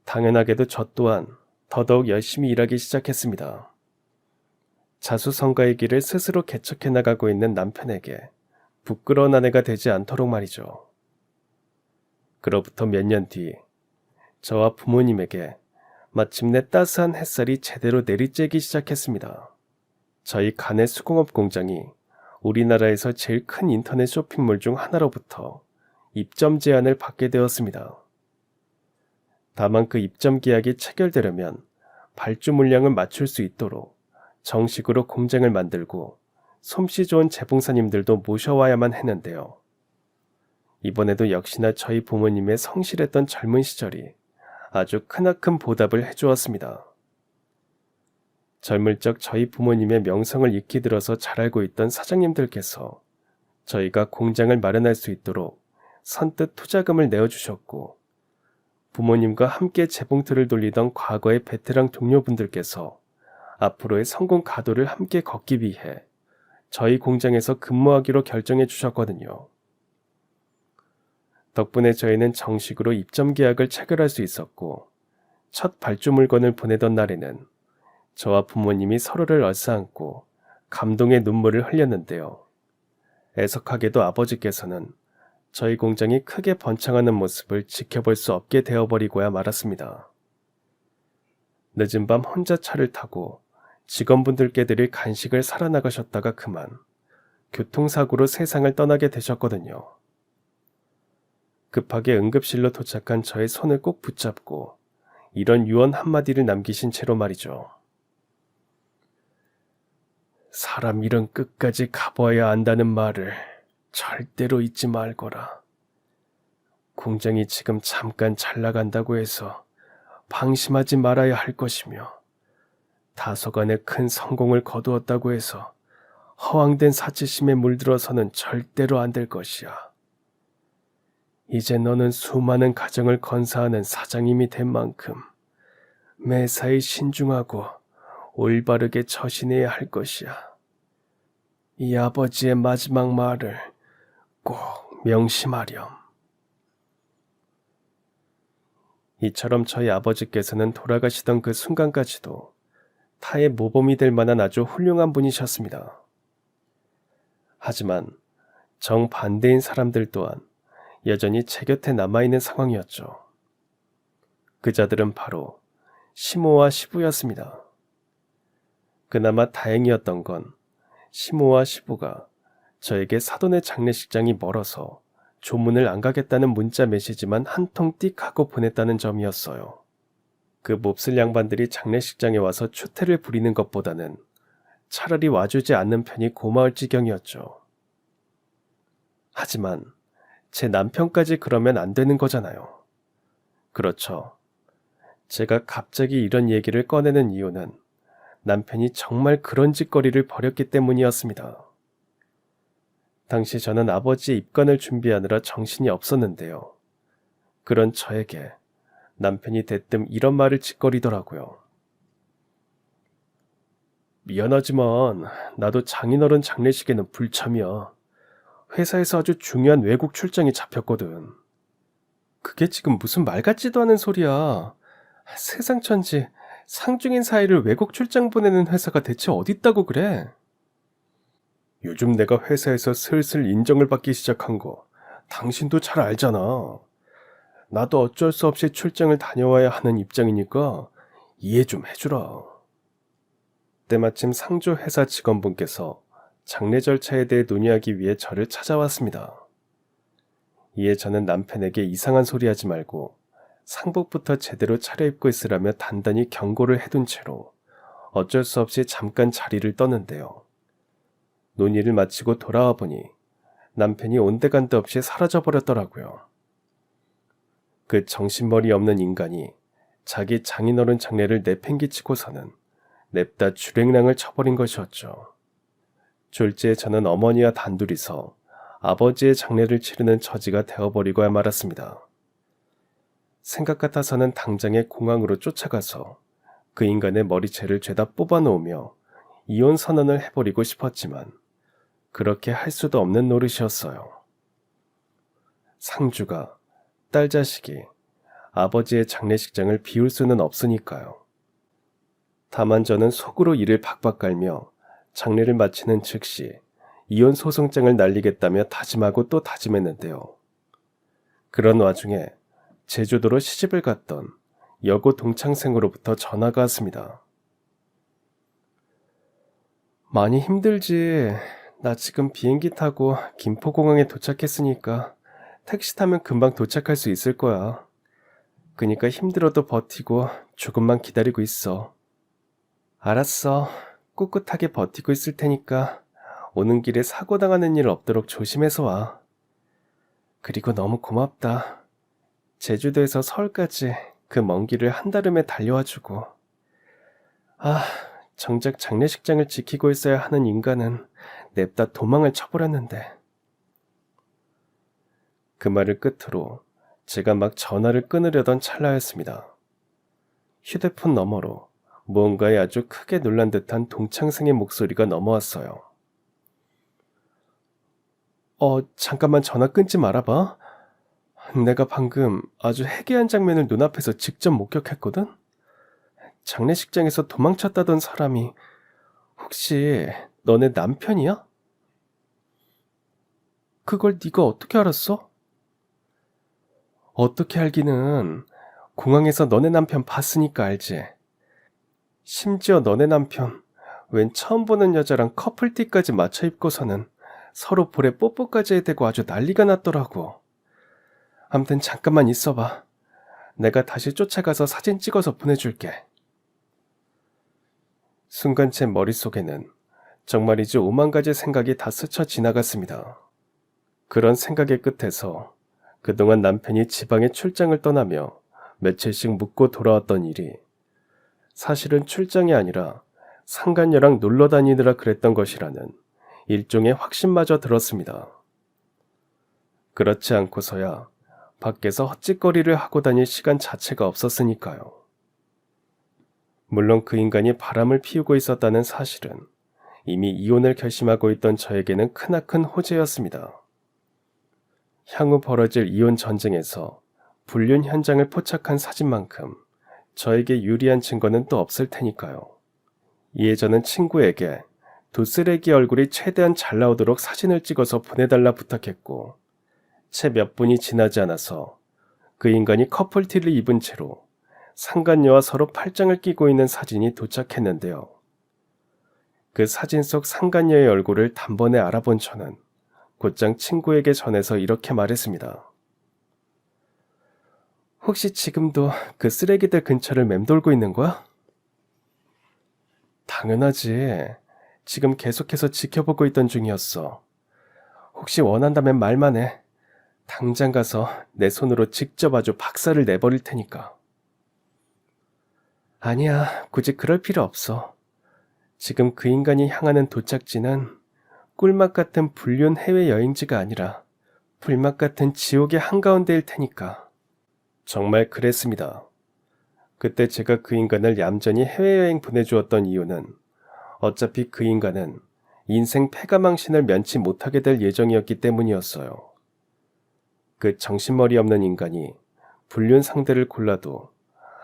당연하게도 저 또한 더더욱 열심히 일하기 시작했습니다. 자수성가의 길을 스스로 개척해 나가고 있는 남편에게 부끄러운 아내가 되지 않도록 말이죠. 그로부터 몇 년 뒤 저와 부모님에게 마침내 따스한 햇살이 제대로 내리쬐기 시작했습니다. 저희 가내 수공업 공장이 우리나라에서 제일 큰 인터넷 쇼핑몰 중 하나로부터 입점 제안을 받게 되었습니다. 다만 그 입점 계약이 체결되려면 발주 물량을 맞출 수 있도록 정식으로 공장을 만들고 솜씨 좋은 재봉사님들도 모셔와야만 했는데요. 이번에도 역시나 저희 부모님의 성실했던 젊은 시절이 아주 크나큰 보답을 해주었습니다. 젊을 적 저희 부모님의 명성을 익히 들어서 잘 알고 있던 사장님들께서 저희가 공장을 마련할 수 있도록 선뜻 투자금을 내어주셨고 부모님과 함께 재봉틀을 돌리던 과거의 베테랑 동료분들께서 앞으로의 성공 가도를 함께 걷기 위해 저희 공장에서 근무하기로 결정해 주셨거든요. 덕분에 저희는 정식으로 입점 계약을 체결할 수 있었고 첫 발주 물건을 보내던 날에는 저와 부모님이 서로를 얼싸안고 감동의 눈물을 흘렸는데요. 애석하게도 아버지께서는 저희 공장이 크게 번창하는 모습을 지켜볼 수 없게 되어버리고야 말았습니다. 늦은 밤 혼자 차를 타고 직원분들께 드릴 간식을 사러 나가셨다가 그만 교통사고로 세상을 떠나게 되셨거든요. 급하게 응급실로 도착한 저의 손을 꼭 붙잡고 이런 유언 한마디를 남기신 채로 말이죠. 사람 일은 끝까지 가봐야 안다는 말을 절대로 잊지 말거라. 공장이 지금 잠깐 잘 나간다고 해서 방심하지 말아야 할 것이며 다소간의 큰 성공을 거두었다고 해서 허황된 사치심에 물들어서는 절대로 안 될 것이야. 이제 너는 수많은 가정을 건사하는 사장님이 된 만큼 매사에 신중하고 올바르게 처신해야 할 것이야. 이 아버지의 마지막 말을 꼭 명심하렴. 이처럼 저희 아버지께서는 돌아가시던 그 순간까지도 타의 모범이 될 만한 아주 훌륭한 분이셨습니다. 하지만 정반대인 사람들 또한 여전히 제 곁에 남아있는 상황이었죠. 그 자들은 바로 시모와 시부였습니다. 그나마 다행이었던 건 시모와 시부가 저에게 사돈의 장례식장이 멀어서 조문을 안 가겠다는 문자 메시지만 한 통 띡 하고 보냈다는 점이었어요. 그 몹쓸 양반들이 장례식장에 와서 추태를 부리는 것보다는 차라리 와주지 않는 편이 고마울 지경이었죠. 하지만 제 남편까지 그러면 안 되는 거잖아요. 그렇죠. 제가 갑자기 이런 얘기를 꺼내는 이유는 남편이 정말 그런 짓거리를 벌였기 때문이었습니다. 당시 저는 아버지의 입관을 준비하느라 정신이 없었는데요. 그런 저에게 남편이 대뜸 이런 말을 짓거리더라고요. 미안하지만 나도 장인어른 장례식에는 불참이야. 회사에서 아주 중요한 외국 출장이 잡혔거든. 그게 지금 무슨 말 같지도 않은 소리야. 세상 천지 상중인 사이를 외국 출장 보내는 회사가 대체 어딨다고 그래? 요즘 내가 회사에서 슬슬 인정을 받기 시작한 거 당신도 잘 알잖아. 나도 어쩔 수 없이 출장을 다녀와야 하는 입장이니까 이해 좀 해주라. 때마침 상주 회사 직원분께서 장례 절차에 대해 논의하기 위해 저를 찾아왔습니다. 이에 저는 남편에게 이상한 소리 하지 말고 상복부터 제대로 차려입고 있으라며 단단히 경고를 해둔 채로 어쩔 수 없이 잠깐 자리를 떴는데요. 논의를 마치고 돌아와 보니 남편이 온데간데 없이 사라져버렸더라고요. 그 정신머리 없는 인간이 자기 장인어른 장례를 내팽개치고서는 냅다 주랭랑을 쳐버린 것이었죠. 졸지에 저는 어머니와 단둘이서 아버지의 장례를 치르는 처지가 되어버리고야 말았습니다. 생각 같아서는 당장에 공항으로 쫓아가서 그 인간의 머리채를 죄다 뽑아놓으며 이혼 선언을 해버리고 싶었지만 그렇게 할 수도 없는 노릇이었어요. 상주가, 딸 자식이 아버지의 장례식장을 비울 수는 없으니까요. 다만 저는 속으로 이를 박박 깔며 장례를 마치는 즉시 이혼 소송장을 날리겠다며 다짐하고 또 다짐했는데요. 그런 와중에 제주도로 시집을 갔던 여고 동창생으로부터 전화가 왔습니다. 많이 힘들지. 나 지금 비행기 타고 김포공항에 도착했으니까 택시 타면 금방 도착할 수 있을 거야. 그니까 힘들어도 버티고 조금만 기다리고 있어. 알았어. 꿋꿋하게 버티고 있을 테니까 오는 길에 사고 당하는 일 없도록 조심해서 와. 그리고 너무 고맙다. 제주도에서 서울까지 그 먼 길을 한달음에 달려와주고. 정작 장례식장을 지키고 있어야 하는 인간은 냅다 도망을 쳐버렸는데. 그 말을 끝으로 제가 막 전화를 끊으려던 찰나였습니다. 휴대폰 너머로 무언가에 아주 크게 놀란 듯한 동창생의 목소리가 넘어왔어요. 잠깐만 전화 끊지 말아봐. 내가 방금 아주 해괴한 장면을 눈앞에서 직접 목격했거든? 장례식장에서 도망쳤다던 사람이 혹시 너네 남편이야? 그걸 네가 어떻게 알았어? 어떻게 알기는 공항에서 너네 남편 봤으니까 알지. 심지어 너네 남편 웬 처음 보는 여자랑 커플티까지 맞춰 입고서는 서로 볼에 뽀뽀까지 해대고 아주 난리가 났더라고. 암튼 잠깐만 있어봐. 내가 다시 쫓아가서 사진 찍어서 보내줄게. 순간 제 머릿속에는 정말이지 오만 가지 생각이 다 스쳐 지나갔습니다. 그런 생각의 끝에서 그동안 남편이 지방에 출장을 떠나며 며칠씩 묵고 돌아왔던 일이 사실은 출장이 아니라 상간녀랑 놀러 다니느라 그랬던 것이라는 일종의 확신마저 들었습니다. 그렇지 않고서야 밖에서 헛짓거리를 하고 다닐 시간 자체가 없었으니까요. 물론 그 인간이 바람을 피우고 있었다는 사실은 이미 이혼을 결심하고 있던 저에게는 크나큰 호재였습니다. 향후 벌어질 이혼 전쟁에서 불륜 현장을 포착한 사진만큼 저에게 유리한 증거는 또 없을 테니까요. 이에 저는 친구에게 도쓰레기 얼굴이 최대한 잘 나오도록 사진을 찍어서 보내달라 부탁했고, 채 몇 분이 지나지 않아서 그 인간이 커플티를 입은 채로 상간녀와 서로 팔짱을 끼고 있는 사진이 도착했는데요. 그 사진 속 상간녀의 얼굴을 단번에 알아본 저는 곧장 친구에게 전해서 이렇게 말했습니다. 혹시 지금도 그 쓰레기들 근처를 맴돌고 있는 거야? 당연하지. 지금 계속해서 지켜보고 있던 중이었어. 혹시 원한다면 말만 해. 당장 가서 내 손으로 직접 아주 박살을 내버릴 테니까. 아니야, 굳이 그럴 필요 없어. 지금 그 인간이 향하는 도착지는 꿀맛 같은 불륜 해외여행지가 아니라 불맛 같은 지옥의 한가운데일 테니까. 정말 그랬습니다. 그때 제가 그 인간을 얌전히 해외여행 보내주었던 이유는 어차피 그 인간은 인생 패가망신을 면치 못하게 될 예정이었기 때문이었어요. 그 정신머리 없는 인간이 불륜 상대를 골라도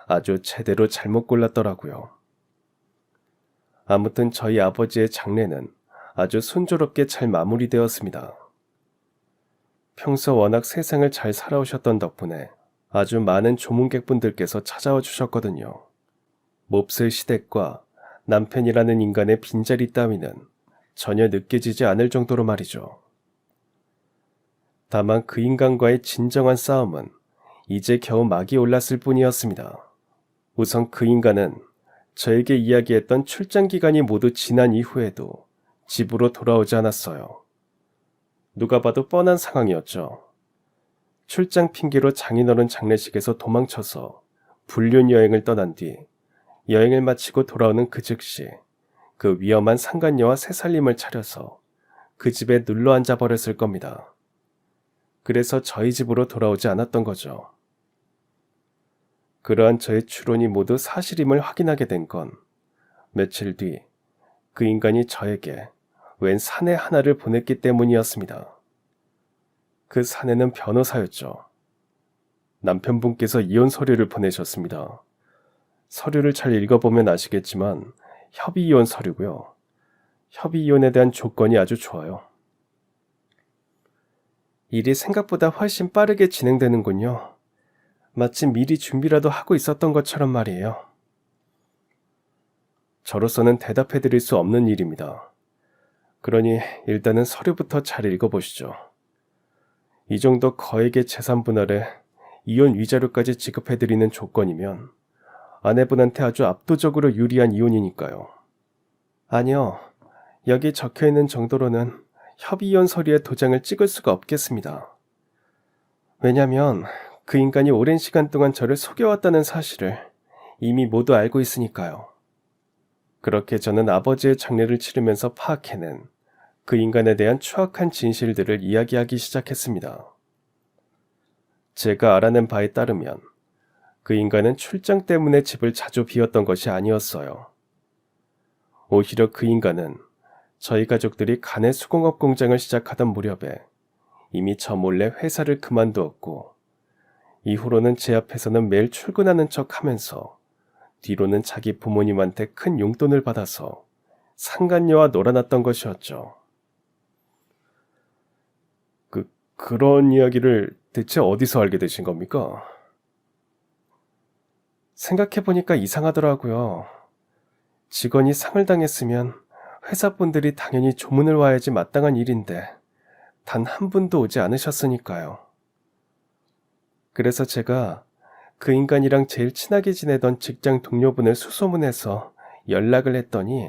아주 제대로 잘못 골랐더라고요. 아무튼 저희 아버지의 장례는 아주 순조롭게 잘 마무리되었습니다. 평소 워낙 세상을 잘 살아오셨던 덕분에 아주 많은 조문객분들께서 찾아와 주셨거든요. 몹쓸 시댁과 남편이라는 인간의 빈자리 따위는 전혀 느껴지지 않을 정도로 말이죠. 다만 그 인간과의 진정한 싸움은 이제 겨우 막이 올랐을 뿐이었습니다. 우선 그 인간은 저에게 이야기했던 출장 기간이 모두 지난 이후에도 집으로 돌아오지 않았어요. 누가 봐도 뻔한 상황이었죠. 출장 핑계로 장인어른 장례식에서 도망쳐서 불륜 여행을 떠난 뒤 여행을 마치고 돌아오는 그 즉시 그 위험한 상간녀와 새살림을 차려서 그 집에 눌러 앉아 버렸을 겁니다. 그래서 저희 집으로 돌아오지 않았던 거죠. 그러한 저의 추론이 모두 사실임을 확인하게 된 건 며칠 뒤 그 인간이 저에게 웬 사내 하나를 보냈기 때문이었습니다. 그 사내는 변호사였죠. 남편분께서 이혼 서류를 보내셨습니다. 서류를 잘 읽어보면 아시겠지만 협의 이혼 서류고요. 협의 이혼에 대한 조건이 아주 좋아요. 일이 생각보다 훨씬 빠르게 진행되는군요. 마치 미리 준비라도 하고 있었던 것처럼 말이에요. 저로서는 대답해드릴 수 없는 일입니다. 그러니 일단은 서류부터 잘 읽어보시죠. 이 정도 거액의 재산 분할에 이혼 위자료까지 지급해드리는 조건이면 아내분한테 아주 압도적으로 유리한 이혼이니까요. 아니요, 여기 적혀있는 정도로는 협의 이혼 서류에 도장을 찍을 수가 없겠습니다. 왜냐면 그 인간이 오랜 시간 동안 저를 속여왔다는 사실을 이미 모두 알고 있으니까요. 그렇게 저는 아버지의 장례를 치르면서 파악해낸 그 인간에 대한 추악한 진실들을 이야기하기 시작했습니다. 제가 알아낸 바에 따르면 그 인간은 출장 때문에 집을 자주 비웠던 것이 아니었어요. 오히려 그 인간은 저희 가족들이 간의 수공업 공장을 시작하던 무렵에 이미 저 몰래 회사를 그만두었고, 이후로는 제 앞에서는 매일 출근하는 척 하면서 뒤로는 자기 부모님한테 큰 용돈을 받아서 상간녀와 놀아났던 것이었죠. 그런 이야기를 대체 어디서 알게 되신 겁니까? 생각해보니까 이상하더라고요. 직원이 상을 당했으면 회사분들이 당연히 조문을 와야지 마땅한 일인데 단 한 분도 오지 않으셨으니까요. 그래서 제가 그 인간이랑 제일 친하게 지내던 직장 동료분을 수소문해서 연락을 했더니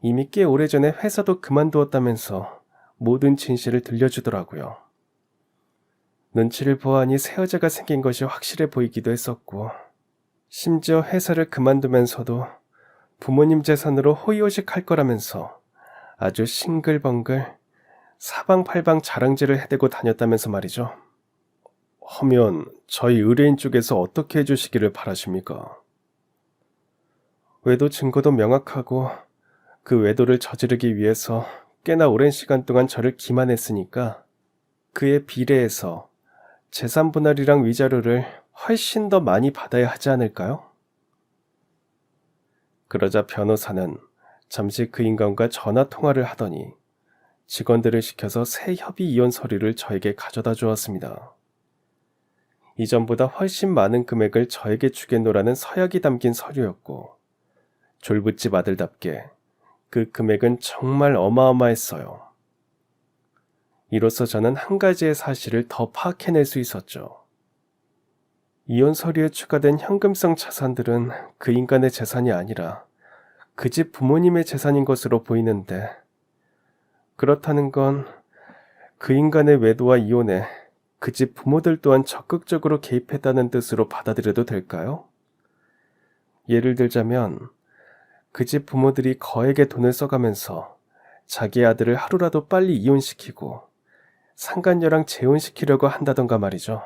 이미 꽤 오래전에 회사도 그만두었다면서 모든 진실을 들려주더라고요. 눈치를 보아하니 새 여자가 생긴 것이 확실해 보이기도 했었고, 심지어 회사를 그만두면서도 부모님 재산으로 호의호식 할 거라면서 아주 싱글벙글 사방팔방 자랑질을 해대고 다녔다면서 말이죠. 하면 저희 의뢰인 쪽에서 어떻게 해주시기를 바라십니까? 외도 증거도 명확하고 그 외도를 저지르기 위해서 꽤나 오랜 시간 동안 저를 기만했으니까 그에 비례해서 재산 분할이랑 위자료를 훨씬 더 많이 받아야 하지 않을까요? 그러자 변호사는 잠시 그 인간과 전화 통화를 하더니 직원들을 시켜서 새 협의 이혼 서류를 저에게 가져다 주었습니다. 이전보다 훨씬 많은 금액을 저에게 주겠노라는 서약이 담긴 서류였고, 졸부집 아들답게 그 금액은 정말 어마어마했어요. 이로써 저는 한 가지의 사실을 더 파악해낼 수 있었죠. 이혼 서류에 추가된 현금성 자산들은 그 인간의 재산이 아니라 그 집 부모님의 재산인 것으로 보이는데, 그렇다는 건 그 인간의 외도와 이혼에 그 집 부모들 또한 적극적으로 개입했다는 뜻으로 받아들여도 될까요? 예를 들자면 그 집 부모들이 거액의 돈을 써가면서 자기 아들을 하루라도 빨리 이혼시키고 상간녀랑 재혼시키려고 한다던가 말이죠.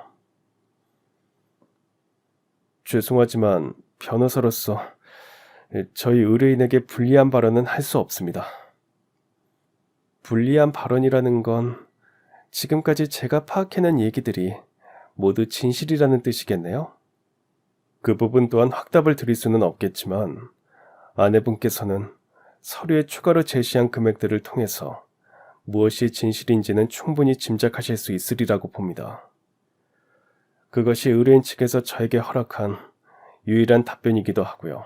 죄송하지만 변호사로서 저희 의뢰인에게 불리한 발언은 할 수 없습니다. 불리한 발언이라는 건 지금까지 제가 파악해낸 얘기들이 모두 진실이라는 뜻이겠네요? 그 부분 또한 확답을 드릴 수는 없겠지만 아내분께서는 서류에 추가로 제시한 금액들을 통해서 무엇이 진실인지는 충분히 짐작하실 수 있으리라고 봅니다. 그것이 의뢰인 측에서 저에게 허락한 유일한 답변이기도 하고요.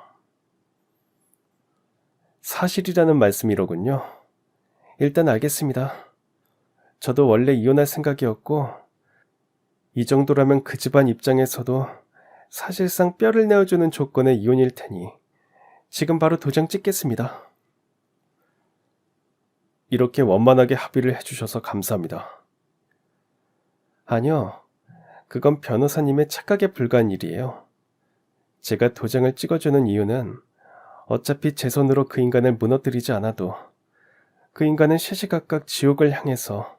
사실이라는 말씀이로군요. 일단 알겠습니다. 저도 원래 이혼할 생각이었고, 이 정도라면 그 집안 입장에서도 사실상 뼈를 내어주는 조건의 이혼일 테니 지금 바로 도장 찍겠습니다. 이렇게 원만하게 합의를 해주셔서 감사합니다. 아니요, 그건 변호사님의 착각에 불과한 일이에요. 제가 도장을 찍어주는 이유는 어차피 제 손으로 그 인간을 무너뜨리지 않아도 그 인간은 시시각각 지옥을 향해서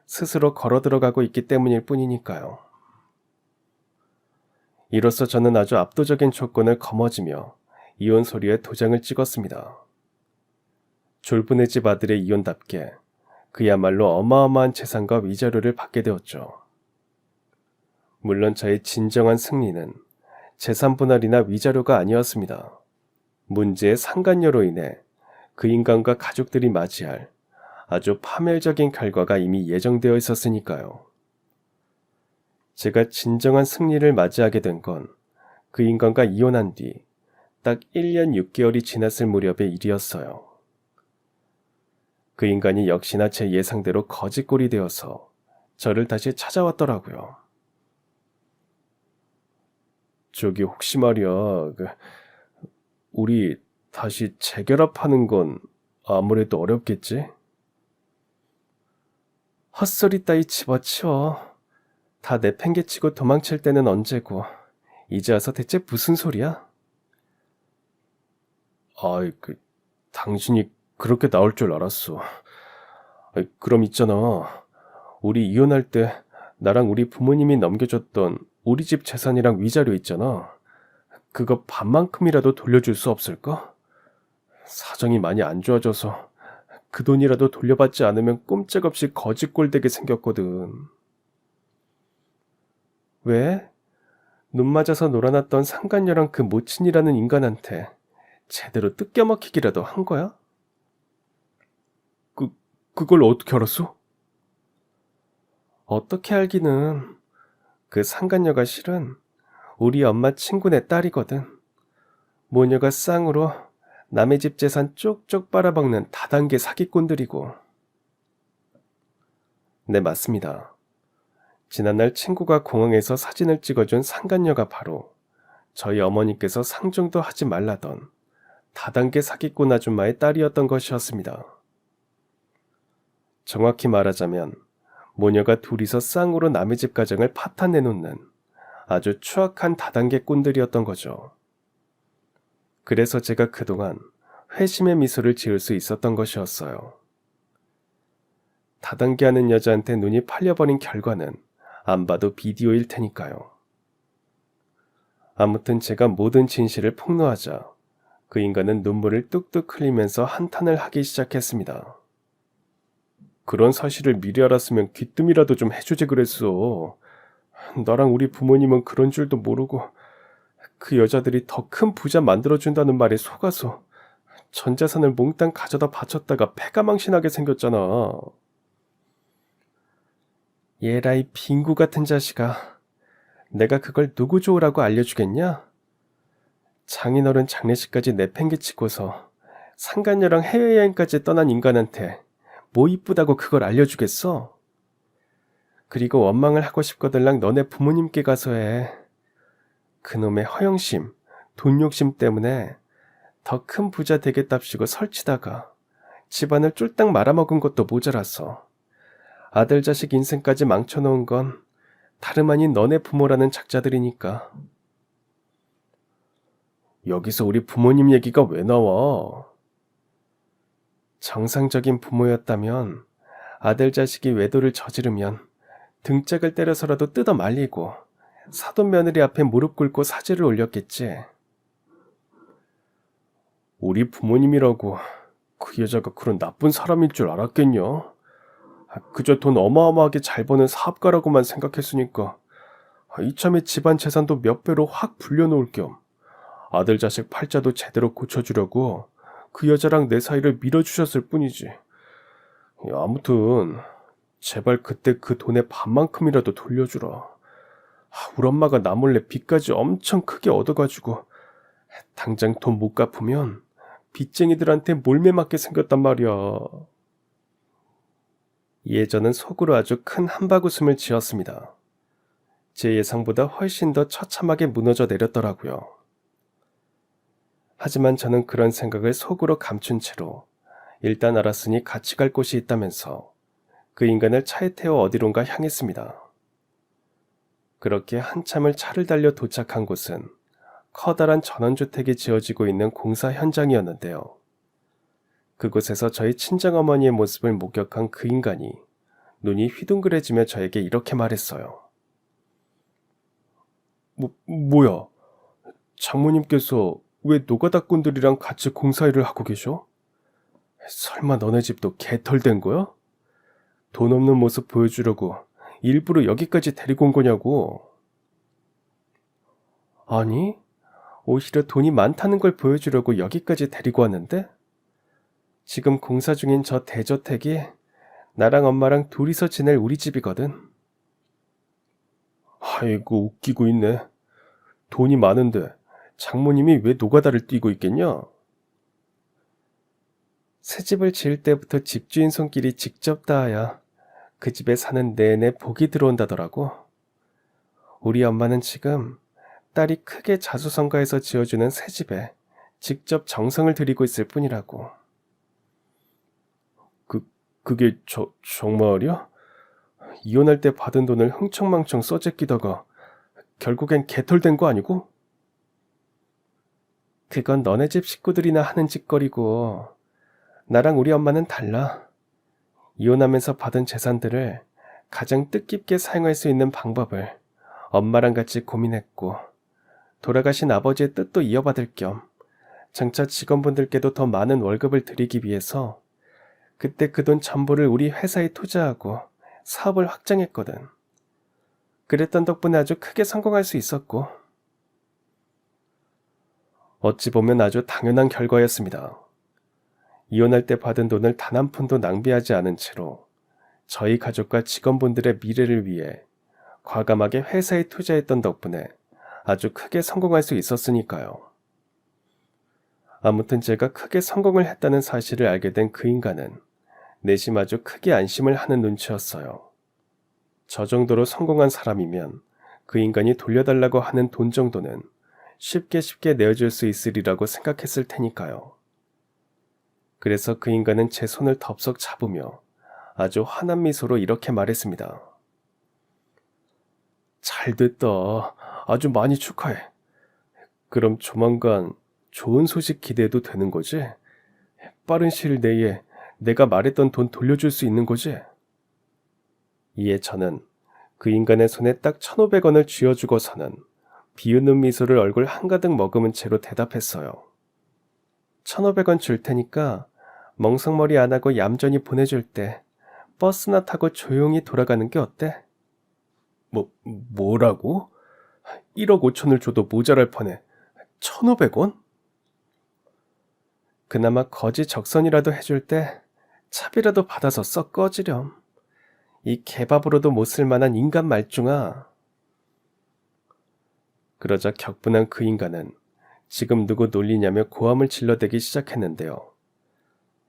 스스로 걸어 들어가고 있기 때문일 뿐이니까요. 이로써 저는 아주 압도적인 조건을 거머쥐며 이혼 서류에 도장을 찍었습니다. 졸부네 집 아들의 이혼답게 그야말로 어마어마한 재산과 위자료를 받게 되었죠. 물론 저의 진정한 승리는 재산 분할이나 위자료가 아니었습니다. 문제의 상간녀로 인해 그 인간과 가족들이 맞이할 아주 파멸적인 결과가 이미 예정되어 있었으니까요. 제가 진정한 승리를 맞이하게 된 건 그 인간과 이혼한 뒤 딱 1년 6개월이 지났을 무렵의 일이었어요. 그 인간이 역시나 제 예상대로 거지꼴이 되어서 저를 다시 찾아왔더라고요. 저기 혹시 말이야, 우리 다시 재결합하는 건 아무래도 어렵겠지? 헛소리 따위 집어치워. 다 내팽개치고 도망칠 때는 언제고 이제 와서 대체 무슨 소리야? 아이, 당신이 그렇게 나올 줄 알았어. 그럼 있잖아. 우리 이혼할 때 나랑 우리 부모님이 넘겨줬던 우리 집 재산이랑 위자료 있잖아. 그거 반만큼이라도 돌려줄 수 없을까? 사정이 많이 안 좋아져서 그 돈이라도 돌려받지 않으면 꼼짝없이 거지꼴 되게 생겼거든. 왜? 눈 맞아서 놀아났던 상간녀랑 그 모친이라는 인간한테 제대로 뜯겨먹히기라도 한 거야? 그걸 어떻게 알았어? 어떻게 알기는. 그 상간녀가 실은 우리 엄마 친구네 딸이거든. 모녀가 쌍으로 남의 집 재산 쪽쪽 빨아먹는 다단계 사기꾼들이고. 네, 맞습니다. 지난날 친구가 공항에서 사진을 찍어준 상간녀가 바로 저희 어머니께서 상종도 하지 말라던 다단계 사기꾼 아줌마의 딸이었던 것이었습니다. 정확히 말하자면 모녀가 둘이서 쌍으로 남의 집 가정을 파탄내놓는 아주 추악한 다단계 꾼들이었던 거죠. 그래서 제가 그동안 회심의 미소를 지을 수 있었던 것이었어요. 다단계하는 여자한테 눈이 팔려버린 결과는 안 봐도 비디오일 테니까요. 아무튼 제가 모든 진실을 폭로하자 그 인간은 눈물을 뚝뚝 흘리면서 한탄을 하기 시작했습니다. 그런 사실을 미리 알았으면 귀뜸이라도 좀 해주지 그랬어. 나랑 우리 부모님은 그런 줄도 모르고 그 여자들이 더 큰 부자 만들어준다는 말에 속아서 전 재산을 몽땅 가져다 바쳤다가 패가망신하게 생겼잖아. 얘라이 빙구 같은 자식아. 내가 그걸 누구 좋으라고 알려주겠냐? 장인어른 장례식까지 내팽개치고서 상간녀랑 해외여행까지 떠난 인간한테 뭐 이쁘다고 그걸 알려주겠어? 그리고 원망을 하고 싶거들랑 너네 부모님께 가서 해. 그놈의 허영심, 돈욕심 때문에 더 큰 부자 되겠답시고 설치다가 집안을 쫄딱 말아먹은 것도 모자라서 아들 자식 인생까지 망쳐놓은 건 다름 아닌 너네 부모라는 작자들이니까. 여기서 우리 부모님 얘기가 왜 나와? 정상적인 부모였다면 아들 자식이 외도를 저지르면 등짝을 때려서라도 뜯어 말리고 사돈 며느리 앞에 무릎 꿇고 사죄를 올렸겠지. 우리 부모님이라고 그 여자가 그런 나쁜 사람일 줄 알았겠냐? 그저 돈 어마어마하게 잘 버는 사업가라고만 생각했으니까 이참에 집안 재산도 몇 배로 확 불려놓을 겸 아들 자식 팔자도 제대로 고쳐주려고 그 여자랑 내 사이를 밀어주셨을 뿐이지. 아무튼 제발 그때 그 돈의 반만큼이라도 돌려주라. 우리 엄마가 나 몰래 빚까지 엄청 크게 얻어가지고 당장 돈 못 갚으면 빚쟁이들한테 몰매 맞게 생겼단 말이야. 예전은 속으로 아주 큰 한바구음을 지었습니다. 제 예상보다 훨씬 더 처참하게 무너져 내렸더라고요. 하지만 저는 그런 생각을 속으로 감춘 채로 일단 알았으니 같이 갈 곳이 있다면서 그 인간을 차에 태워 어디론가 향했습니다. 그렇게 한참을 차를 달려 도착한 곳은 커다란 전원주택이 지어지고 있는 공사 현장이었는데요. 그곳에서 저희 친정어머니의 모습을 목격한 그 인간이 눈이 휘둥그레지며 저에게 이렇게 말했어요. 뭐야? 장모님께서 왜 노가다꾼들이랑 같이 공사일을 하고 계셔? 설마 너네 집도 개털된 거야? 돈 없는 모습 보여주려고 일부러 여기까지 데리고 온 거냐고. 아니, 오히려 돈이 많다는 걸 보여주려고 여기까지 데리고 왔는데? 지금 공사 중인 저 대저택이 나랑 엄마랑 둘이서 지낼 우리 집이거든. 아이고, 웃기고 있네. 돈이 많은데 장모님이 왜 노가다를 뛰고 있겠냐? 새 집을 지을 때부터 집주인 손길이 직접 닿아야 그 집에 사는 내내 복이 들어온다더라고. 우리 엄마는 지금 딸이 크게 자수성가해서 지어주는 새 집에 직접 정성을 들이고 있을 뿐이라고. 그게 정말이야? 이혼할 때 받은 돈을 흥청망청 써제끼다가 결국엔 개털된 거 아니고? 그건 너네 집 식구들이나 하는 짓거리고 나랑 우리 엄마는 달라. 이혼하면서 받은 재산들을 가장 뜻깊게 사용할 수 있는 방법을 엄마랑 같이 고민했고 돌아가신 아버지의 뜻도 이어받을 겸 장차 직원분들께도 더 많은 월급을 드리기 위해서 그때 그 돈 전부를 우리 회사에 투자하고 사업을 확장했거든. 그랬던 덕분에 아주 크게 성공할 수 있었고. 어찌 보면 아주 당연한 결과였습니다. 이혼할 때 받은 돈을 단 한 푼도 낭비하지 않은 채로 저희 가족과 직원분들의 미래를 위해 과감하게 회사에 투자했던 덕분에 아주 크게 성공할 수 있었으니까요. 아무튼 제가 크게 성공을 했다는 사실을 알게 된 그 인간은 내심 아주 크게 안심을 하는 눈치였어요. 저 정도로 성공한 사람이면 그 인간이 돌려달라고 하는 돈 정도는 쉽게 내어줄 수 있으리라고 생각했을 테니까요. 그래서 그 인간은 제 손을 덥석 잡으며 아주 환한 미소로 이렇게 말했습니다. 잘됐다. 아주 많이 축하해. 그럼 조만간 좋은 소식 기대해도 되는 거지? 빠른 시일 내에 내가 말했던 돈 돌려줄 수 있는 거지? 이에 저는 그 인간의 손에 딱 1,500원을 쥐어주고서는 비웃는 미소를 얼굴 한가득 머금은 채로 대답했어요. 1,500원 줄 테니까 멍석머리 안 하고 얌전히 보내줄 때 버스나 타고 조용히 돌아가는 게 어때? 뭐라고? 1억 5천을 줘도 모자랄 판에 1,500원? 그나마 거지 적선이라도 해줄 때 차비라도 받아서 썩 꺼지렴. 이 개밥으로도 못 쓸만한 인간 말중아. 그러자 격분한 그 인간은 지금 누구 놀리냐며 고함을 질러대기 시작했는데요.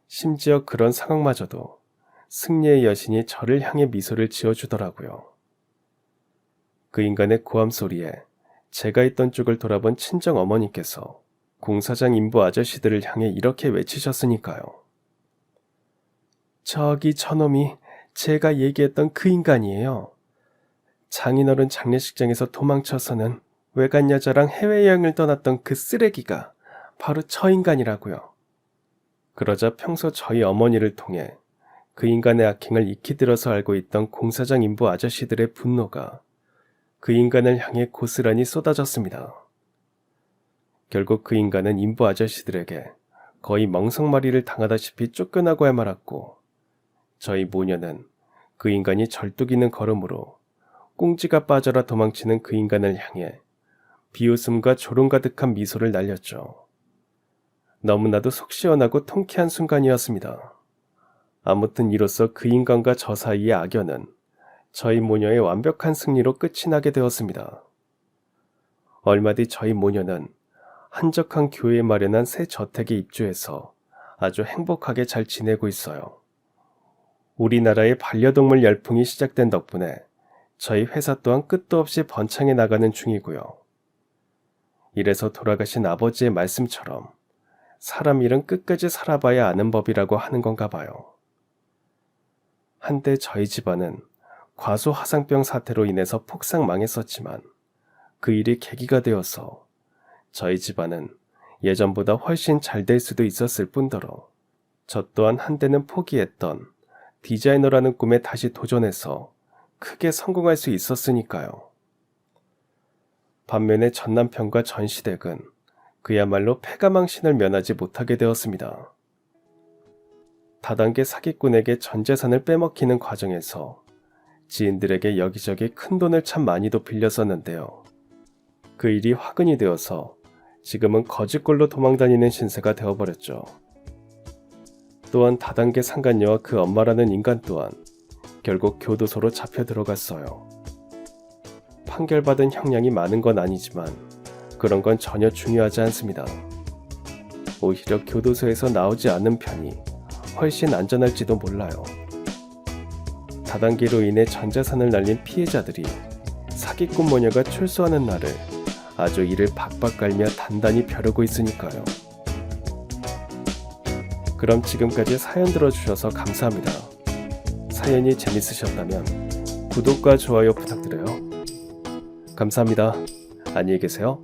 심지어 그런 상황마저도 승리의 여신이 저를 향해 미소를 지어주더라고요. 그 인간의 고함 소리에 제가 있던 쪽을 돌아본 친정 어머니께서 공사장 인부 아저씨들을 향해 이렇게 외치셨으니까요. 저기 저놈이 제가 얘기했던 그 인간이에요. 장인어른 장례식장에서 도망쳐서는 외간 여자랑 해외여행을 떠났던 그 쓰레기가 바로 저 인간이라고요. 그러자 평소 저희 어머니를 통해 그 인간의 악행을 익히 들어서 알고 있던 공사장 인부 아저씨들의 분노가 그 인간을 향해 고스란히 쏟아졌습니다. 결국 그 인간은 인부 아저씨들에게 거의 멍석마리를 당하다시피 쫓겨나고야 말았고, 저희 모녀는 그 인간이 절뚝이는 걸음으로 꽁지가 빠져라 도망치는 그 인간을 향해 비웃음과 조롱 가득한 미소를 날렸죠. 너무나도 속 시원하고 통쾌한 순간이었습니다. 아무튼 이로써 그 인간과 저 사이의 악연은 저희 모녀의 완벽한 승리로 끝이 나게 되었습니다. 얼마 뒤 저희 모녀는 한적한 교회에 마련한 새 저택에 입주해서 아주 행복하게 잘 지내고 있어요. 우리나라의 반려동물 열풍이 시작된 덕분에 저희 회사 또한 끝도 없이 번창해 나가는 중이고요. 이래서 돌아가신 아버지의 말씀처럼 사람 일은 끝까지 살아봐야 아는 법이라고 하는 건가 봐요. 한때 저희 집안은 과소화상병 사태로 인해서 폭삭 망했었지만 그 일이 계기가 되어서 저희 집안은 예전보다 훨씬 잘 될 수도 있었을 뿐더러 저 또한 한때는 포기했던 디자이너라는 꿈에 다시 도전해서 크게 성공할 수 있었으니까요. 반면에 전 남편과 전 시댁은 그야말로 패가망신을 면하지 못하게 되었습니다. 다단계 사기꾼에게 전 재산을 빼먹히는 과정에서 지인들에게 여기저기 큰 돈을 참 많이도 빌렸었는데요. 그 일이 화근이 되어서 지금은 거지꼴로 도망다니는 신세가 되어버렸죠. 또한 다단계 상간녀와 그 엄마라는 인간 또한 결국 교도소로 잡혀 들어갔어요. 판결받은 형량이 많은 건 아니지만 그런 건 전혀 중요하지 않습니다. 오히려 교도소에서 나오지 않는 편이 훨씬 안전할지도 몰라요. 다단계로 인해 전 재산을 날린 피해자들이 사기꾼 모녀가 출소하는 날을 아주 이를 박박 깔며 단단히 벼르고 있으니까요. 그럼 지금까지 사연 들어주셔서 감사합니다. 사연이 재밌으셨다면 구독과 좋아요 부탁드려요. 감사합니다. 안녕히 계세요.